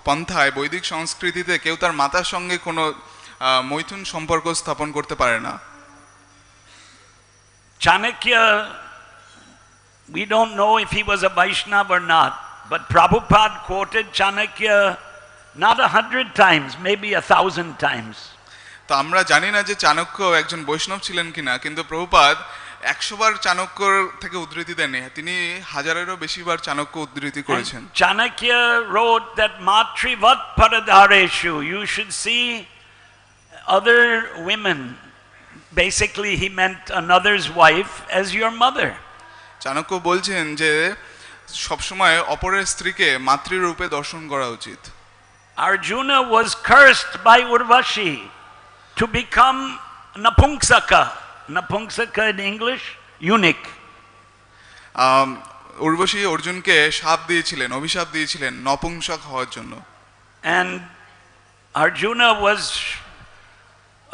পন্থায়, বৈদিক সংস্কৃতিতে কেউ তার মাতার সঙ্গে কোনো মৈথুন সম্পর্ক স্থাপন করতে পারে না। Chanakya, we don't know if he was a Vaishnava or not, but Prabhupada quoted Chanakya not 100 times, maybe 1,000 times. তো আমরা জানি না যে চাণক্য একজন বৈষ্ণব ছিলেন কিনা, কিন্তু প্রভুপাদ 100 বার চাণক্যর থেকে উদ্ধৃতি দেননি, তিনি হাজারেরও বেশি বার চাণক্য উদ্ধৃতি করেছেন। Chanakya wrote that matrivat paradareshu, you should see other women. Basically he meant another's wife as your mother. Chanakya বলছেন যে সবসময় অপরের স্ত্রীকে মাতৃরূপে দর্শন করা উচিত। Arjuna was cursed by Urvashi to become napumsaka. Napumsaka in English, eunuch. Urvashi অর্জুনকে শাপ দিয়েছিলেন, অভিশাপ দিয়েছিলেন নপুংসক হওয়ার জন্য। And Arjuna was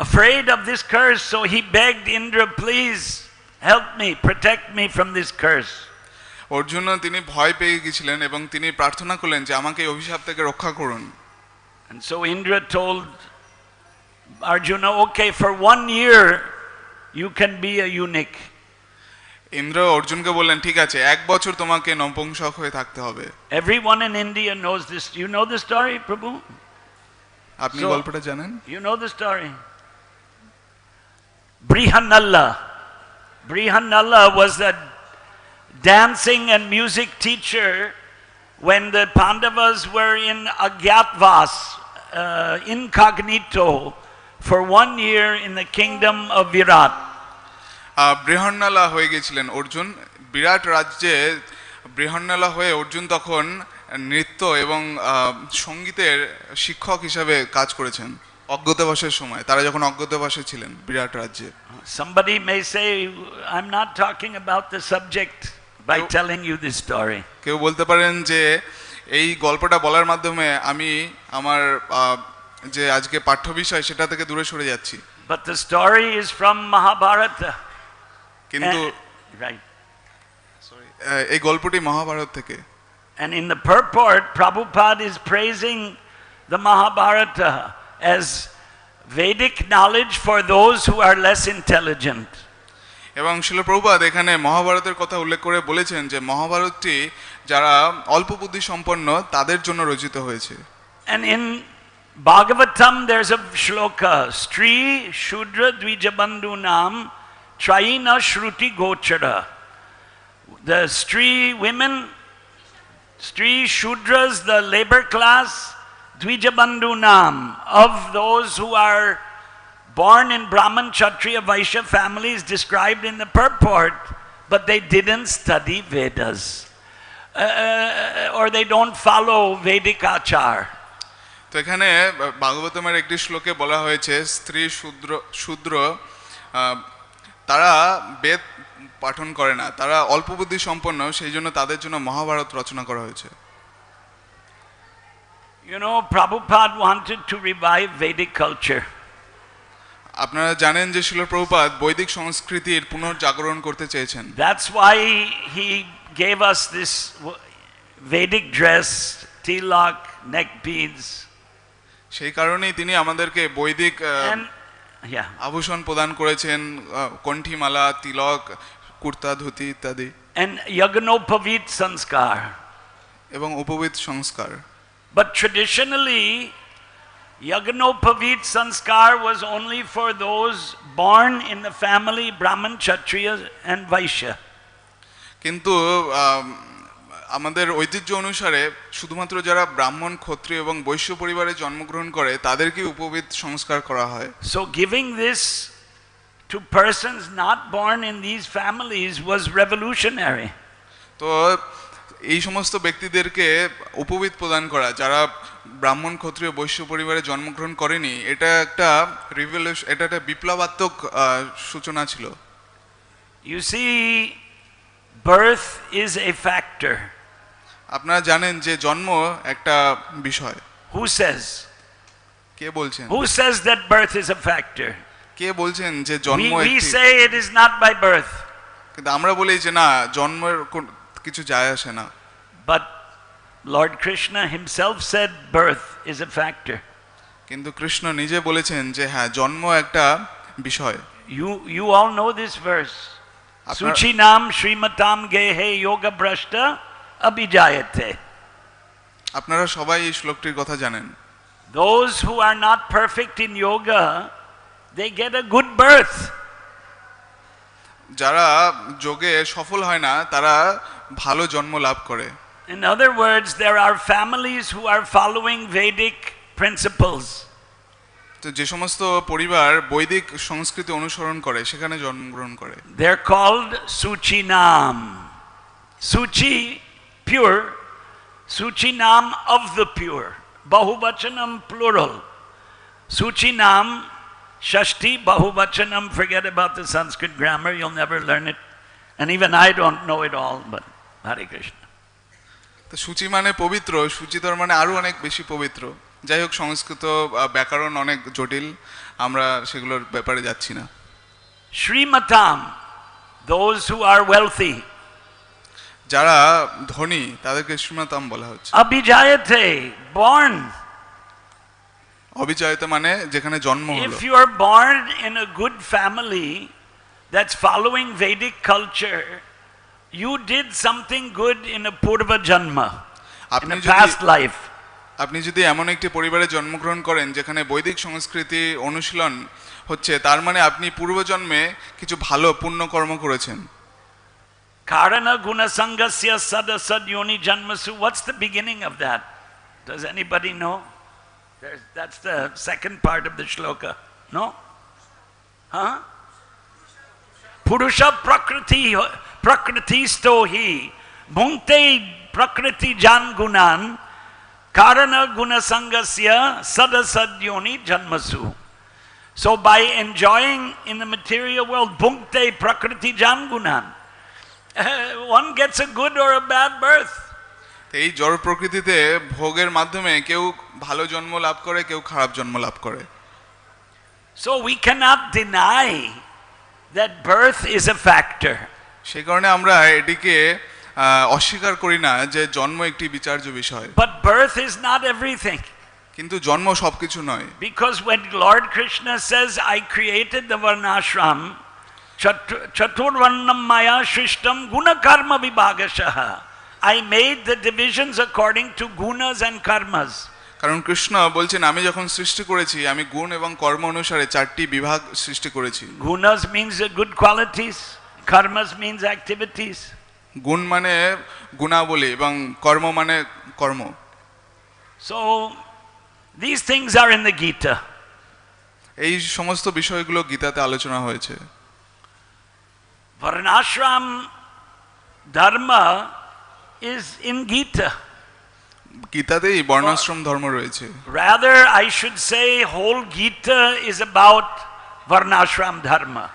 afraid of this curse, so he begged Indra, please help me, protect me from this curse. Arjun তিনি ভয় পেয়ে গিয়েছিলেন এবং তিনি প্রার্থনা করলেন যে আমাকে এই অভিশাপ থেকে রক্ষা করুন। And so Indra told Arjuna, okay, for 1 year you can be a eunuch. Indra অর্জুনকে বললেন ঠিক আছে, 1 বছর তোমাকে নপুংসক হয়ে থাকতে হবে। Everyone in India knows this. You know the story, Prabhu? আপনি গল্পটা জানেন? You know the story. Brihanalla. Brihanalla was a dancing and music teacher when the Pandavas were in Agyatvas, incognito, for 1 year in the kingdom of Virat. Brihannala হয়ে গিয়েছিলেন অর্জুন, বিরাট রাজ্যে বৃহন্নলা হয়ে অর্জুন তখন নৃত্য এবং সঙ্গীতের শিক্ষক হিসাবে কাজ করেছেন অজ্ঞাতবাসের সময়, তারা যখন অজ্ঞাতবাসে ছিলেন বিরাট রাজ্যে। Somebody may say, I'm not talking about the subject by telling you this story. কেউ বলতে পারেন যে এই গল্পটা বলার মাধ্যমে আমি আমার যে আজকে পাঠ্য বিষয় সেটা থেকে দূরে সরে যাচ্ছি। But the story is from Mahābhārata. কিন্তু right. এই গল্পটি মহাভারত থেকে। And in the purport, Prabhupada is praising the Mahābhārata as Vedic knowledge for those who are less intelligent. এবং শিল প্রভুপাদ এখানে মহাভারতের কথা উল্লেখ করে বলেছেন যে মহাভারতটি যারা অল্প বুদ্ধি সম্পন্ন তাদের জন্য রচিত হয়েছে। And in Bhagavatam there's a shloka, Stri Shudra Dvijabandhu Nam Traina Shruti Gochara. The Stri women, Stri Shudras, the labor class, Dvijabandhu Nam, of those who are born in Brahman, Kshatriya, Vaishya families described in the purport, but they didn't study Vedas, or they don't follow Vedic achar. তো এখানে ভাগবতমের একটি শ্লোকে বলা হয়েছে স্ত্রী শূদ্র তারা বেদ পাঠন করে না, তারা অল্প বুদ্ধি সম্পন্ন, সেই জন্য তাদের জন্য মহাভারত রচনা করা হয়েছে। You know, Prabhupada wanted to revive Vedic culture. আপনারা জানেন যে শিল প্রভুপাদ বৈদিক সংস্কৃতির পুনর্জাগরণ করতে চেয়েছেন। That's why he gave us this Vedic dress, tilak, neck beads. সেই কারণেই তিনি আমাদেরকে বৈদিক আভূষণ প্রদান করেছেন, কণ্ঠিমালা, তিলক, কুর্তা, ধুতি ইত্যাদি। and yagnopavit sanskar. এবং উপবিত সংস্কার। But traditionally, yagnopavit sanskar was only for those born in the family brahman, kshatriya and vaishya. কিন্তু আমাদের ঐতিহ্য অনুসারে শুধুমাত্র যারা ব্রাহ্মণ, ক্ষত্রিয় এবং বৈশ্য পরিবারে জন্মগ্রহণ করে তাদেরকে উপবিত সংস্কার করা হয়। So giving this to persons not born in these families was revolutionary. তো এই সমস্ত ব্যক্তিদেরকে উপবিত প্রদান করা যারা ব্রাহ্মণ, ক্ষত্রিয়, বৈশ্য পরিবারে জন্মগ্রহণ করেনি, এটা একটা রিভলিউশন, এটা একটা বিপ্লবাত্মক সূচনা ছিল। You see, birth is a factor. আপনারা জানেন যে জন্ম একটা বিষয়। Who says? কে বলছেন? Who says that birth is a factor? কে বলছেন যে জন্ম We say it is not by birth. কিন্তু আমরা বলি যে না, জন্মের কিছু যায় আসে না। But Lord Krishna himself said birth is a factor. কিন্তু কৃষ্ণ নিজে বলেছেন যে হ্যাঁ, জন্ম একটা বিষয়। You all know this verse. Suchinam Srimatam Gehe Yoga Brashta Abhijayate. আপনারা সবাই এই শ্লোকটির কথা জানেন। Those who are not perfect in yoga, they get a good birth. যারা যোগে সফল হয় না তারা ভালো জন্ম লাভ করে। In other words, there are families who are following Vedic principles. তো যে সমস্ত পরিবার বৈদিক সংস্কৃতি অনুসরণ করে সেখানে জন্মগ্রহণ করে। They're called Suchinam. Suchi, pure. Suchinam, of the pure. Bahuvachanam, plural. Suchinam, Shashti, Bahuvachanam. Forget about the Sanskrit grammar, you'll never learn it. And even I don't know it all, but Hare Krishna. তো সূচি মানে পবিত্র, সূচিধর মানে আরো অনেক বেশি পবিত্র। যাই হোক, সংস্কৃত ব্যাকরণ অনেক জটিল, আমরা সেগুলোর ব্যাপারে যাচ্ছি না। Srimatam, those who are wealthy. যারা ধনী তাদেরকে শ্রীমাতাম বলা হচ্ছে। Abhijayate, born. অবিচয়িত মানে যেখানে জন্ম হলো। If you are born in a good family that's following Vedic culture, you did something good in a purva janma, in a past life. আপনি যদি এমন একটি পরিবারে জন্মগ্রহণ করেন যেখানে বৈদিক সংস্কৃতি অনুশীলন হচ্ছে, তার মানে আপনি পূর্বজন্মে কিছু ভালো পুণ্য কর্ম করেছেন। Karana guna sangasya sadasad yoni janmasu. What's the beginning of that? Does anybody know? That's the second part of the shloka. No? Huh? Purusha prakritisto hi bhunkte prakriti jan gunan karana guna sangasya sadasad yoni janmasu. So by enjoying in the material world bhunkte prakriti jan gunan, one gets a good or a bad birth. এই জড় প্রকৃতিতে ভোগের মাধ্যমে কেউ ভালো জন্ম লাভ করে, কেউ খারাপ জন্ম লাভ করে। So we cannot deny that birth is a factor. সেই কারণে আমরা এটিকে অস্বীকার করি না যে জন্ম একটি বিচার্য বিষয়। But birth is not everything. কিন্তু জন্ম সবকিছু নয়। Because when Lord Krishna says, I created the varnashram, chaturvarnam maya shrishtam guna karma vibhagashaha. I made the divisions according to gunas and karmas. কারণ কৃষ্ণ বলছেন, আমি যখন সৃষ্টি করেছি আমি গুণ এবং কর্ম অনুসারে চারটি বিভাগ সৃষ্টি করেছি। Gunas means the good qualities, karmas means activities. গুণ মানে গুণাবলী এবং কর্ম মানে কর্ম। So these things are in the Gita. এই সমস্ত বিষয়গুলো গীতাতে আলোচনা হয়েছে। Varnashram dharma is in Gita. গীতাতেই বর্ণাশ্রম ধর্ম রয়েছে। Rather, I should say whole Gita is about varnashram dharma.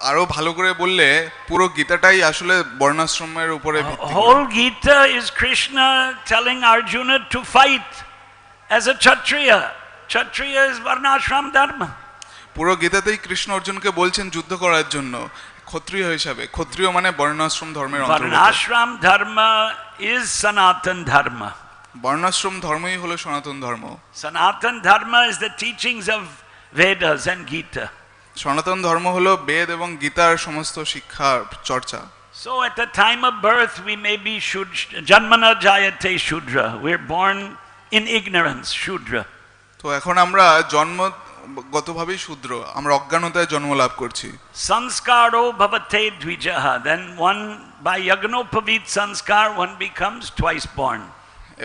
আরো ভালো করে বললে পুরো গীতাটাই আসলে বর্ণাশ্রমের উপরে ভিত্তি করে। Whole Gita is Krishna telling Arjuna to fight as a kshatriya. Kshatriya is varnashram dharma. পুরো গীতাতেই কৃষ্ণ অর্জুনকে বলছেন যুদ্ধ করার জন্য ক্ষত্রিয় হিসাবে। ক্ষত্রিয় মানে বর্ণাশ্রম ধর্মের অন্তর্গত। Varnashram dharma is Sanatan dharma. বর্ণাশ্রম ধর্মই হলো সনাতন ধর্ম। Sanatan dharma is the teachings of Vedas and Gita. সনাতন ধর্ম হলো বেদ এবং গীতার সমস্ত শিক্ষা চর্চা। So at the time of birth we may be janmana jayate shudra. We're born in ignorance, shudra. তো এখন আমরা জন্মগতভাবেই শূদ্র, আমরা অজ্ঞানতায় জন্ম লাভ করছি। Sanskaro bhavate dvijaha. Then one by yagnopavit sanskar one becomes twice born.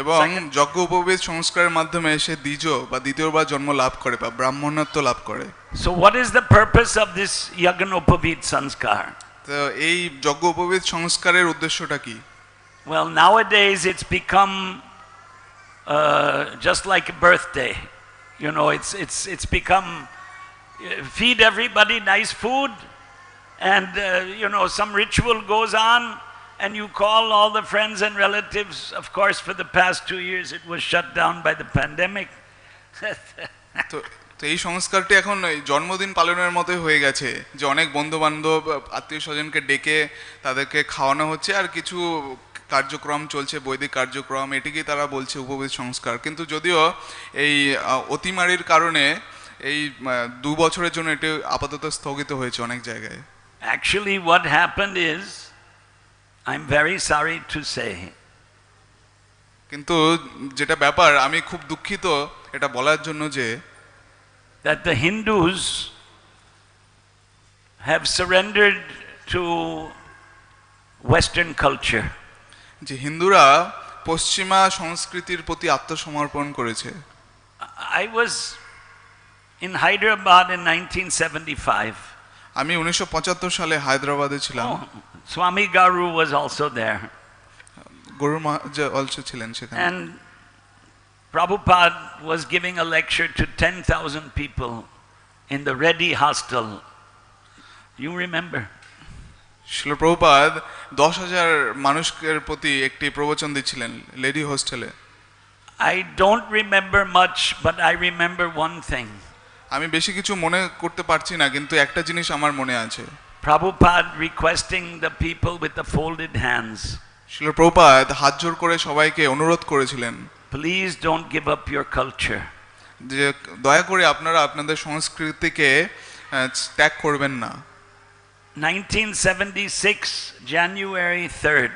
এবং যজ্ঞ উপবিত সংস্কারের মাধ্যমে সে দ্বিজ বা দ্বিতীয়বার জন্ম লাভ করে বা ব্রাহ্মণত্ব লাভ করে। So what is the purpose of this yagnopavit sanskar? তো এই যজ্ঞ উপবিত সংস্কারের উদ্দেশ্যটা কি? Well, nowadays it's become just like a birthday. You know, it's become feed everybody nice food, and you know, some ritual goes on, and you call all the friends and relatives. Of course, for the past 2 years it was shut down by the pandemic. তো এই সংস্কারটি এখন জন্মদিন পালনের মতোই হয়ে গেছে, যে অনেক বন্ধু বান্ধব আত্মীয় স্বজনকে ডেকে তাদেরকে খাওয়ানো হচ্ছে, আর কিছু কার্যক্রম চলছে, বৈদিক কার্যক্রম, এটিকেই তারা বলছে উপবিত সংস্কার। কিন্তু যদিও এই অতিমারির কারণে এই 2 বছরের জন্য এটি আপাতত স্থগিত হয়েছে অনেক জায়গায়। Actually what happened is, I'm very sorry to say, কিন্তু যেটা ব্যাপার, আমি খুব দুঃখিত এটা বলার জন্য, যে that the Hindus have surrendered to Western culture. যে হিন্দুরা পশ্চিমা সংস্কৃতির প্রতি আত্মসমর্পণ করেছে। I was in Hyderabad in 1975. আমি 1975 সালে হায়দ্রাবাদে ছিলাম। Swami Garu was also there. Guru Maharaj also ছিলেন সেখানে। And Prabhupada was giving a lecture to 10,000 people in the Reddy hostel. You remember? শিল প্রভুপাদ 10,000 মানুষের প্রতি একটি প্রবচন দিচ্ছিলেন লেডি হোস্টেলে। I don't remember much, but I remember one thing. আমি বেশি কিছু মনে করতে পারছি না, কিন্তু একটা জিনিস আমার মনে আছে। Prabhupada requesting the people with the folded hands. শিল প্রভুপাদ হাত জোড় করে সবাইকে অনুরোধ করেছিলেন, Please don't give up your culture. যে দয়া করে আপনারা আপনাদের সংস্কৃতিকে ত্যাগ করবেন না। 1976 January 3rd.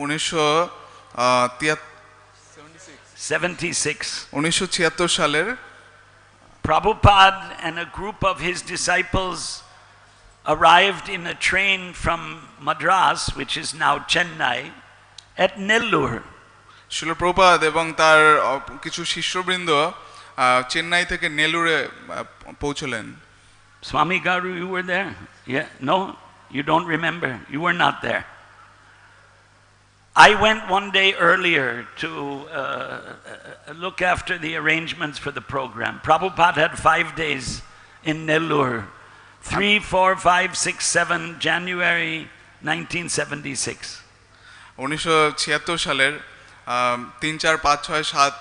1976 সালের Prabhupada and a group of his disciples arrived in a train from Madras, which is now Chennai, at Nellore. শিল প্রভুপাদ এবং তার কিছু শিষ্যবৃন্দ চেন্নাই থেকে নেলুরে পৌঁছলেন। Swami Garu, you were there? Yeah? No? You don't remember? You were not there. I went one day earlier to look after the arrangements for the program. Prabhupada had 5 days in Nellore. 3, 4, 5, 6, 7 January 1976. 1976 সালের 3, 4, 5, 6, 7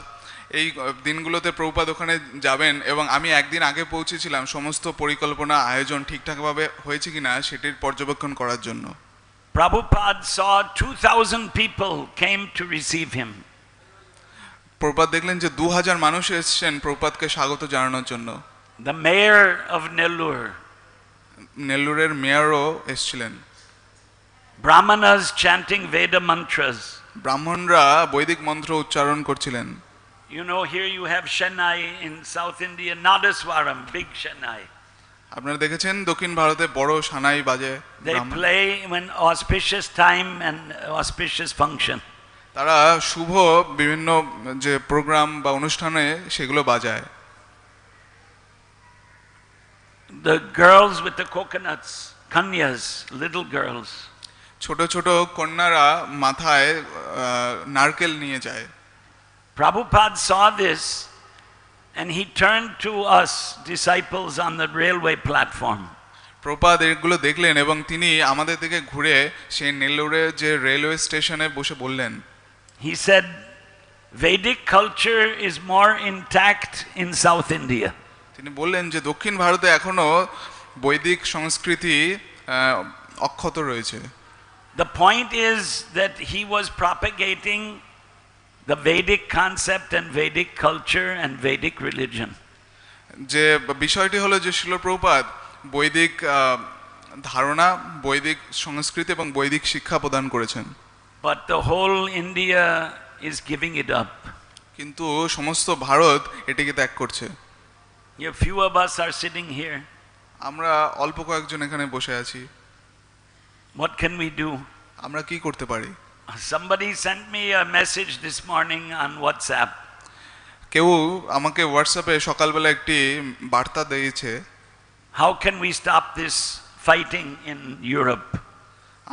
এই দিনগুলোতে প্রভুপাদ ওখানে যাবেন, এবং আমি একদিন আগে পৌঁছেছিলাম সমস্ত পরিকল্পনা আয়োজন ঠিকঠাকভাবে হয়েছে কিনা সেটির পর্যবেক্ষণ করার জন্য। Prabhupada saw 2,000 people came to receive him. Prabhupada দেখলেন যে 2000 মানুষ এসেছেন প্রভুপাদকে স্বাগত জানানোর জন্য। The mayor of Nellore, নেল্লুরের মেয়রও এসেছিলেন। brāhmaṇas chanting Veda mantras. ব্রাহ্মণরা বৈদিক মন্ত্র উচ্চারণ করছিলেন। You know, here you have Chennai in South India, Nadaswaram, big Chennai. আপনারা দেখেছেন দক্ষিণ ভারতে বড় সানাই বাজে। They play when auspicious time and auspicious function. তারা শুভ বিভিন্ন যে প্রোগ্রাম বা অনুষ্ঠানে সেগুলো বাজায়। The girls with the coconuts, kanyas, little girls. ছোট ছোট কন্যারা মাথায় নারকেল নিয়ে যায়। Prabhupada saw this and he turned to us disciples on the railway platform. Prabhupada এগুলো দেখলেন এবং তিনি আমাদের দিকে ঘুরে সেই নেল্লোরে যে রেলওয়ে স্টেশনে বসে বললেন, He said, Vedic culture is more intact in South India. তিনি বললেন যে দক্ষিণ ভারতে এখনো বৈদিক সংস্কৃতি অক্ষত রয়েছে। The point is that he was propagating the Vedic concept and Vedic culture and Vedic religion. যে বিষয়টি হলো যে শিল প্রভুপাদ বৈদিক ধারণা, বৈদিক সংস্কৃতি এবং বৈদিক শিক্ষা প্রদান করেছেন। But the whole India is giving it up. কিন্তু সমস্ত ভারত এটিকে ত্যাগ করছে। A few of us are sitting here. আমরা অল্প কয়েকজন এখানে বসে আছি। What can we do? আমরা কি করতে পারি? Somebody sent me a message this morning on WhatsApp. কেউ আমাকে হোয়াটসঅ্যাপে সকালবেলা একটি বার্তা দিয়েছে। How can we stop this fighting in Europe?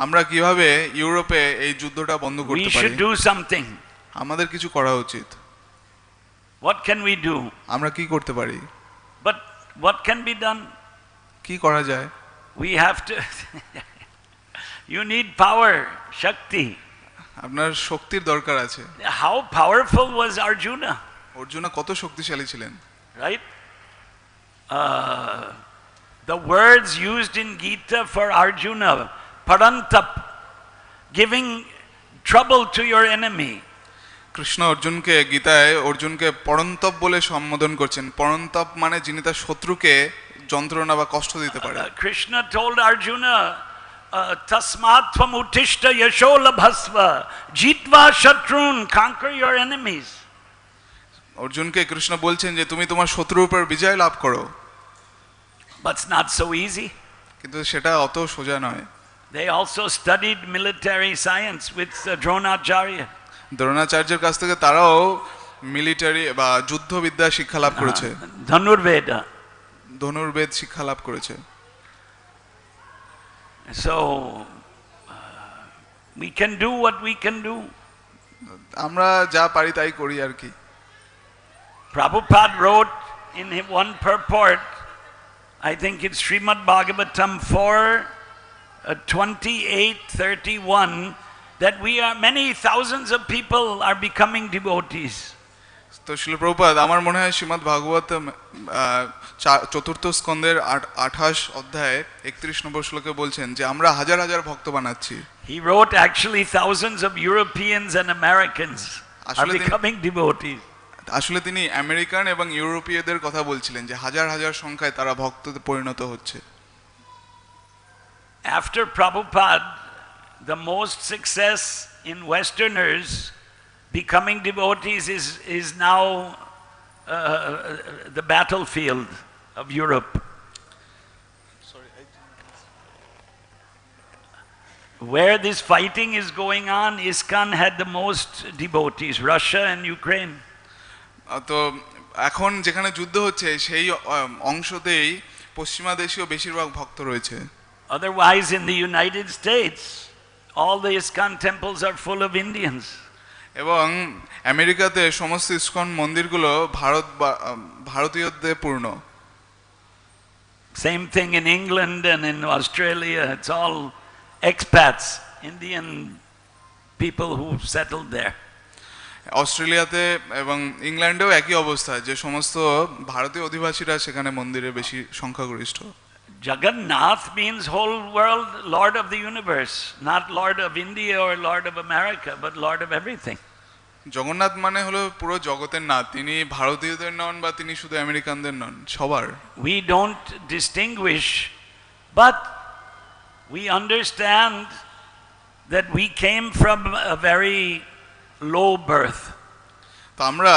আমরা কিভাবে ইউরোপে এই যুদ্ধটা বন্ধ করতে We পারি? should do something. আমাদের কিছু করা উচিত। What can we do? আমরা কি করতে পারি? But what can be done? কি করা যায়? We have to You need power, Shakti. আপনার শক্তির দরকার আছে। How powerful was Arjuna? Arjuna কত শক্তিশালী ছিলেন, right? The words used in Gita for Arjuna, parantap, giving trouble to your enemy. Krishna অর্জুনকে গীতায় অর্জুনকে পরন্তপ বলে সম্বোধন করছেন। পরন্তপ মানে যিনি তার শত্রুকে যন্ত্রণা বা কষ্ট দিতে পারে। Krishna told Arjuna, tasmat tvam uttishta yasho labhasva, jitva shatrun, conquer your enemies. অর্জুনকে কৃষ্ণ বলছেন যে তুমি তোমার শত্রুর উপর বিজয় লাভ করো। But it's not so easy. কিন্তু সেটা অত সোজা নয়। They also studied military science with Dronacharya. দ্রোণাচার্যের কাছ থেকে তারাও মিলিটারি বা যুদ্ধবিদ্যা শিক্ষা লাভ করেছে। Dhanurveda. ধনুর্বেদ শিক্ষা লাভ করেছে। So we can do what we can do. আমরা যা পারি তাই করি আর কি। Prabhupada wrote in one purport, I think it's Srimad Bhagavatam 4:28-31, that we are many thousands of people are becoming devotees. তো শিল প্রভুপাদ আমার মনে হয় শ্রীমদ্ ভাগবতম চতুর্থ স্কন্ধের 28 অধ্যায়ে 31 নম্বর শ্লোকে বলছেন যে আমরা হাজার হাজার ভক্ত বানাচ্ছি। He wrote actually thousands of Europeans and Americans are becoming devotees. আসলে তিনি আমেরিকান এবং ইউরোপীয়দের কথা বলছিলেন যে হাজার হাজার সংখ্যায় তারা ভক্ততে পরিণত হচ্ছে। After Prabhupada, the most success in Westerners becoming devotees is now the battlefield of Europe. Where this fighting is going on, ISKCON had the most devotees, Russia and Ukraine. তো এখন যেখানে যুদ্ধ হচ্ছে সেই অংশতেই পশ্চিমা দেশীয় বেশিরভাগ ভক্ত রয়েছে। Otherwise in the United States all the ISKCON temples are full of Indians. এবং আমেরিকাতে সমস্ত ইসকন মন্দিরগুলো ভারতীয়দের পূর্ণ। Same thing in England and in Australia, it's all expats, Indian people who settled there. অস্ট্রেলিয়াতে এবং ইংল্যান্ডেও একই অবস্থা যে সমস্ত ভারতীয় অধিবাসীরা সেখানে মন্দিরে বেশি সংখ্যাগরিষ্ঠ। Jagannath means whole world, Lord of the universe, not Lord of India or Lord of America, but Lord of everything. Jagannath মানে হলো পুরো জগতের নাথ, তিনি ভারতীয়দের নন বা তিনি শুধু আমেরিকানদের নন, সবার। We don't distinguish, but we understand that we came from a very low birth. তো আমরা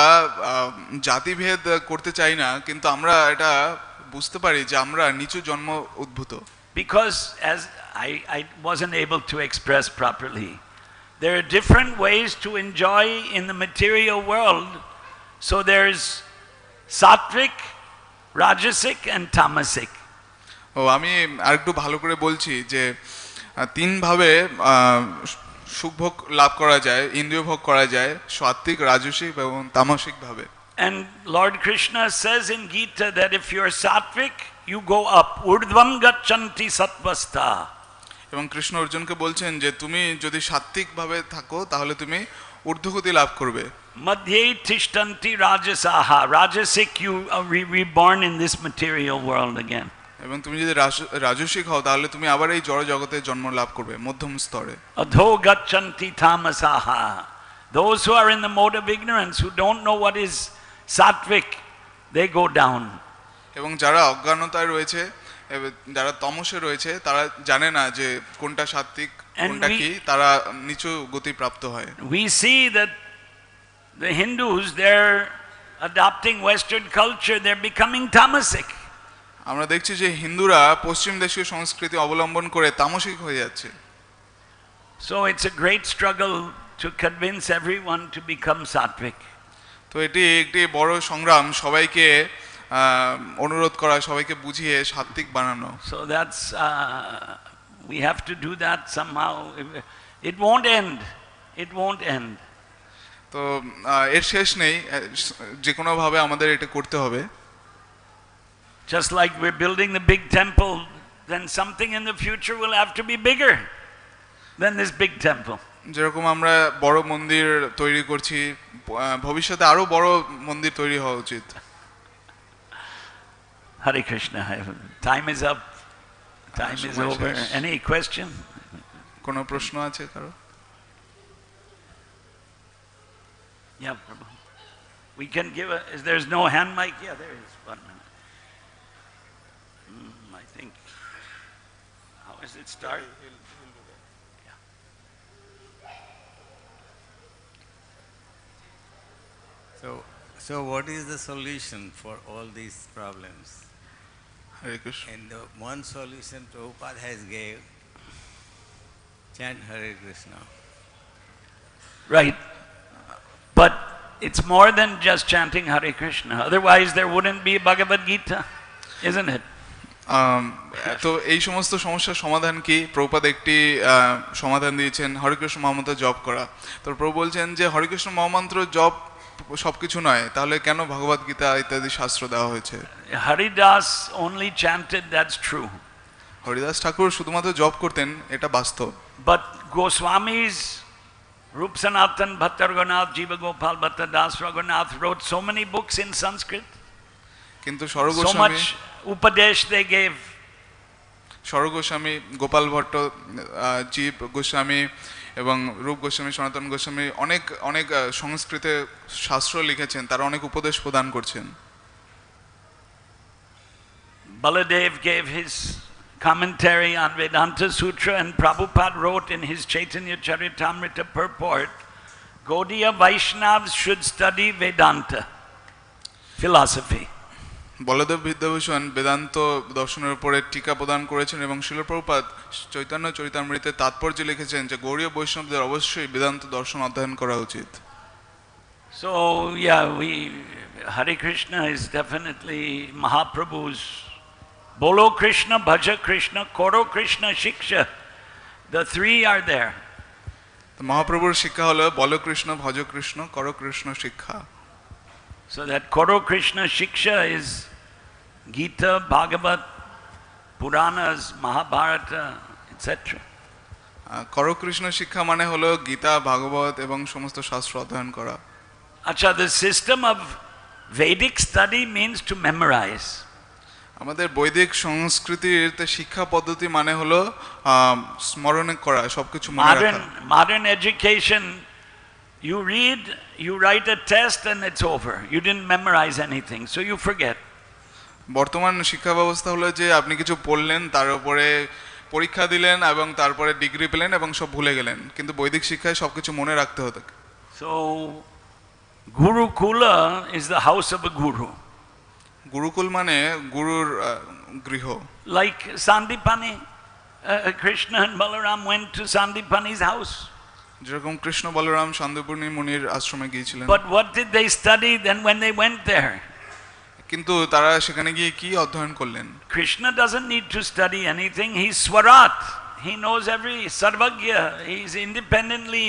জাতিভেদ করতে চাই না, কিন্তু আমরা এটা বুঝতে পারি যে আমরা নিচু জন্ম উদ্ভূত। Because as I wasn't able to express properly, there are different ways to enjoy in the material world. So there's sattvic, rajasic and tamasic. আমি আরেকটু ভালো করে বলছি যে তিন ভাবে সুখ ভোগ লাভ করা যায়, ইন্দ্রিয় ভোগ করা যায়, সাত্বিক, রাজসিক এবং তামসিক ভাবে। And Lord Krishna says in Gita that if you are sattvic, you go up. Urdhvam gacchanti sattvastha. এবং কৃষ্ণ অর্জুনকে বলছেন যে তুমি যদি সাত্বিক ভাবে থাকো তাহলে তুমি ঊর্ধ্বগতি লাভ করবে। Madhye tishtanti rajasaha. Rajasic, you are reborn in this material world again. এবং তুমি যদি রাজসিক হও তাহলে তুমি আবার এই জড় জগতে জন্ম লাভ করবে মধ্যম স্তরে। Adho gacchanti tamasaha. Those who are in the mode of ignorance, who don't know what is sattvic, they go down. এবং যারা অজ্ঞানতায় রয়েছে যারা তমসে রয়েছে তারা জানে না যে কোনটা সাত্বিক And কোনটা কি, তারা নিচু গতি প্রাপ্ত হয়। We see that the Hindus, they're adopting Western culture, they're becoming tamasic. আমরা দেখছি যে হিন্দুরা পশ্চিম দেশীয় সংস্কৃতি অবলম্বন করে তামসিক হয়ে যাচ্ছে। So it's a great struggle to convince everyone to become sattvic. তো এটি একটি বড় সংগ্রাম, সবাইকে অনুরোধ করা, সবাইকে বুঝিয়ে সাত্বিক বানানো। So that's we have to do that somehow. It won't end. It won't end. তো এর শেষ নেই, যে কোনো ভাবে আমাদের এটা করতে হবে। Just like we're building the big temple, then something in the future will have to be bigger than this big temple. যেরকম আমরা বড় মন্দির তৈরি করছি, ভবিষ্যতে আরো বড় মন্দির তৈরি হওয়া উচিত। Hare Krishna. Time is up. Time is over. Any question? কোনো প্রশ্ন আছে কারো? Yeah, Prabhu. We can give a. There's no hand mic. Yeah, there is. 1 minute. I think. How does it start? Yeah. So what is the solution for all these problems? Hare Krishna. And the one solution Prabhupada has gave, chant Hare Krishna. Right. But it's more than just chanting Hare Krishna. Otherwise, there wouldn't be a Bhagavad-gītā, isn't it? তো এই সমস্ত সমস্যার সমাধান কি? প্রভুপাদ একটি সমাধান দিয়েছেন, হরে কৃষ্ণ মহামন্ত্র জপ করা। তো প্রভু বলছেন যে হরে কৃষ্ণ মহামন্ত্র জপ সবকিছু নয়, তাহলে কেন ভগবদ গীতা ইত্যাদি শাস্ত্র দেওয়া হয়েছে? Haridas only chanted, that's true. Haridas ঠাকুর শুধুমাত্র জপ করতেন, এটা বাস্তব। But Goswamis, Rup Sanatan, Bhatta Raghunath, Jiva Gopal, Bhatta Das Raghunath wrote so many books in Sanskrit. কিন্তু So much upadesh they gave. স্বরগোস্বামী, Gopal Bhatt, জীব গোস্বামী এবং রূপ গোস্বামী, সনাতন গোস্বামী অনেক অনেক সংস্কৃতে শাস্ত্র লিখেছেন, তারা অনেক উপদেশ প্রদান করছেন। Baladev gave his commentary on Vedānta-sūtra, and Prabhupada wrote in his Chaitanya Charitamrita Purport, Gaudiya Vaishnavas should study Vedanta, philosophy. Baladev Vidyabhushan Vedanta দর্শনের উপরে টিকা প্রদান করেছেন এবং শিল প্রভুপাদ চৈতন্য চরিতামৃতে তাৎপর্য লিখেছেন যে গৌড়ীয় বৈষ্ণবদের অবশ্যই বেদান্ত দর্শন অধ্যয়ন করা উচিত। So yeah, Hare Krishna is definitely Mahaprabhu's. Bolo Krishna, Bhaja Krishna, Koro Krishna, Shiksha. The three are there. তো মহাপ্রভুর শিক্ষা হলো বলো কৃষ্ণ, ভজ কৃষ্ণ, কর কৃষ্ণ শিক্ষা। So that Koro Krishna Shiksha is Gita, Bhagavat, Purāṇas, Mahābhārata, etc. কর কৃষ্ণ শিক্ষা মানে হলো গীতা, ভাগবত এবং সমস্ত শাস্ত্র অধ্যয়ন করা। Acha, the system of Vedic study means to memorize. আমাদের বৈদিক সংস্কৃতির শিক্ষা পদ্ধতি মানে হলো স্মরণ করা, সবকিছু মনে রাখা। Modern education, you read, you write a test and it's over. You didn't memorize anything, so you forget. বর্তমান শিক্ষা ব্যবস্থা হলো যে আপনি কিছু পড়লেন, তার উপরে পরীক্ষা দিলেন এবং তারপরে ডিগ্রি পেলেন এবং সব ভুলে গেলেন, কিন্তু বৈদিক শিক্ষায় সবকিছু মনে রাখতে হতো। So Gurukula is the house of a guru. Gurukul মানে গুরুর গৃহ। Like Sandipani, Krishna and Balaram went to Sandipani's house. যেরকম কৃষ্ণ বলরাম সান্দীপনি মুনির আশ্রমে গিয়েছিলেন। But what did they study then when they went there? কিন্তু তারা সেখানে গিয়ে কি অধ্যয়ন করলেন? Krishna doesn't need to study anything. He's Swarat. He knows every Sarvagya. He's independently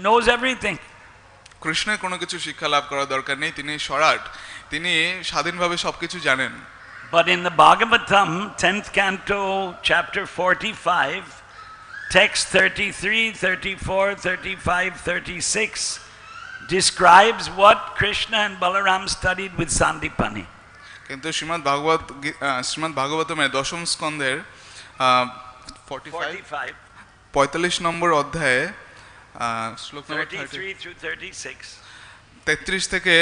knows everything. কৃষ্ণের কোনো কিছু শিক্ষা লাভ করার দরকার নেই, তিনি স্বরাট, তিনি স্বাধীনভাবে সবকিছু জানেন। But in the Bhagavatam, 10th canto, chapter 45, text 33, 34, 35, 36 describes what Krishna and Balaram studied with Sandipani. কিন্তু শ্রীমদ ভাগবতমের দশম স্কন্ধের 45 নম্বর অধ্যায়ে শ্লোক 33 through 36 33 থেকে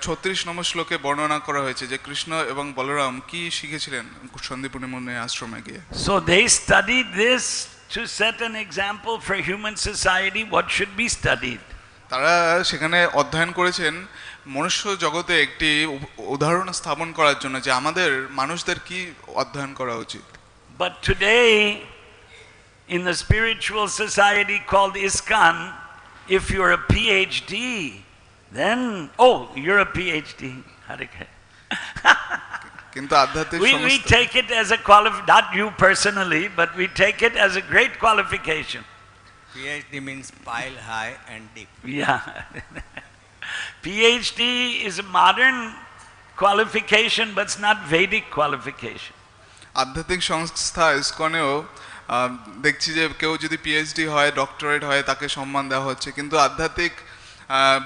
36 নম্বর শ্লোকে বর্ণনা করা হয়েছে যে কৃষ্ণ এবং বলরাম কি শিখেছিলেন সন্দীপনী মুনির আশ্রমে গিয়ে। So they studied this to set an example for human society what should be studied. তারা সেখানে অধ্যয়ন করেছেন মনুষ্য জগতে একটি উদাহরণ স্থাপন করার জন্য যে আমাদের মানুষদের কি অধ্যয়ন করা উচিত। But today in the spiritual society called ISKCON, if you're a PhD, then you're a PhD. কিন্তু আধ্যাত্মিক we take it as a not you personally, but we take it as a great qualification. PhD means pile high and deep. Yeah. PhD is a modern qualification, but it's not Vedic qualification. আধ্যাত্মিক সংস্থা ইসকনেও দেখছি যে কেউ যদি PhD হয়, doctorate হয়, তাকে সম্মান দেওয়া হচ্ছে, কিন্তু আধ্যাত্মিক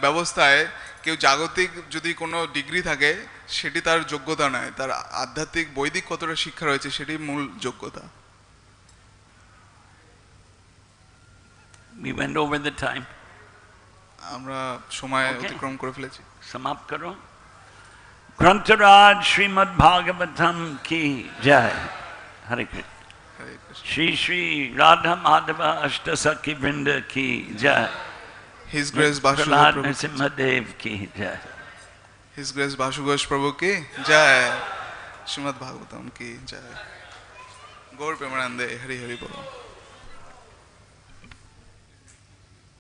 ব্যবস্থায় কেউ জাগতিক যদি কোনো ডিগ্রি থাকে সেটি তার যোগ্যতা নয়, তার আধ্যাত্মিক বৈদিক কতটা শিক্ষা রয়েছে সেটি মূল যোগ্যতা। We went over the time. আমরা সময় অতিক্রম করে ফেলেছি। समाप्त करो। ग्रंथराज श्रीमद् भागवतम की जय। हरे कृष्ण। श्री श्री राधा माधव अष्ट सखी वृंद की जय। His Grace Basu नरसिम्हदेव की जय। His Grace Basu Ghosh प्रभु की जय। श्रीमद् भागवतम की जय। गौर प्रेमानंदे हरि हरि बोलो।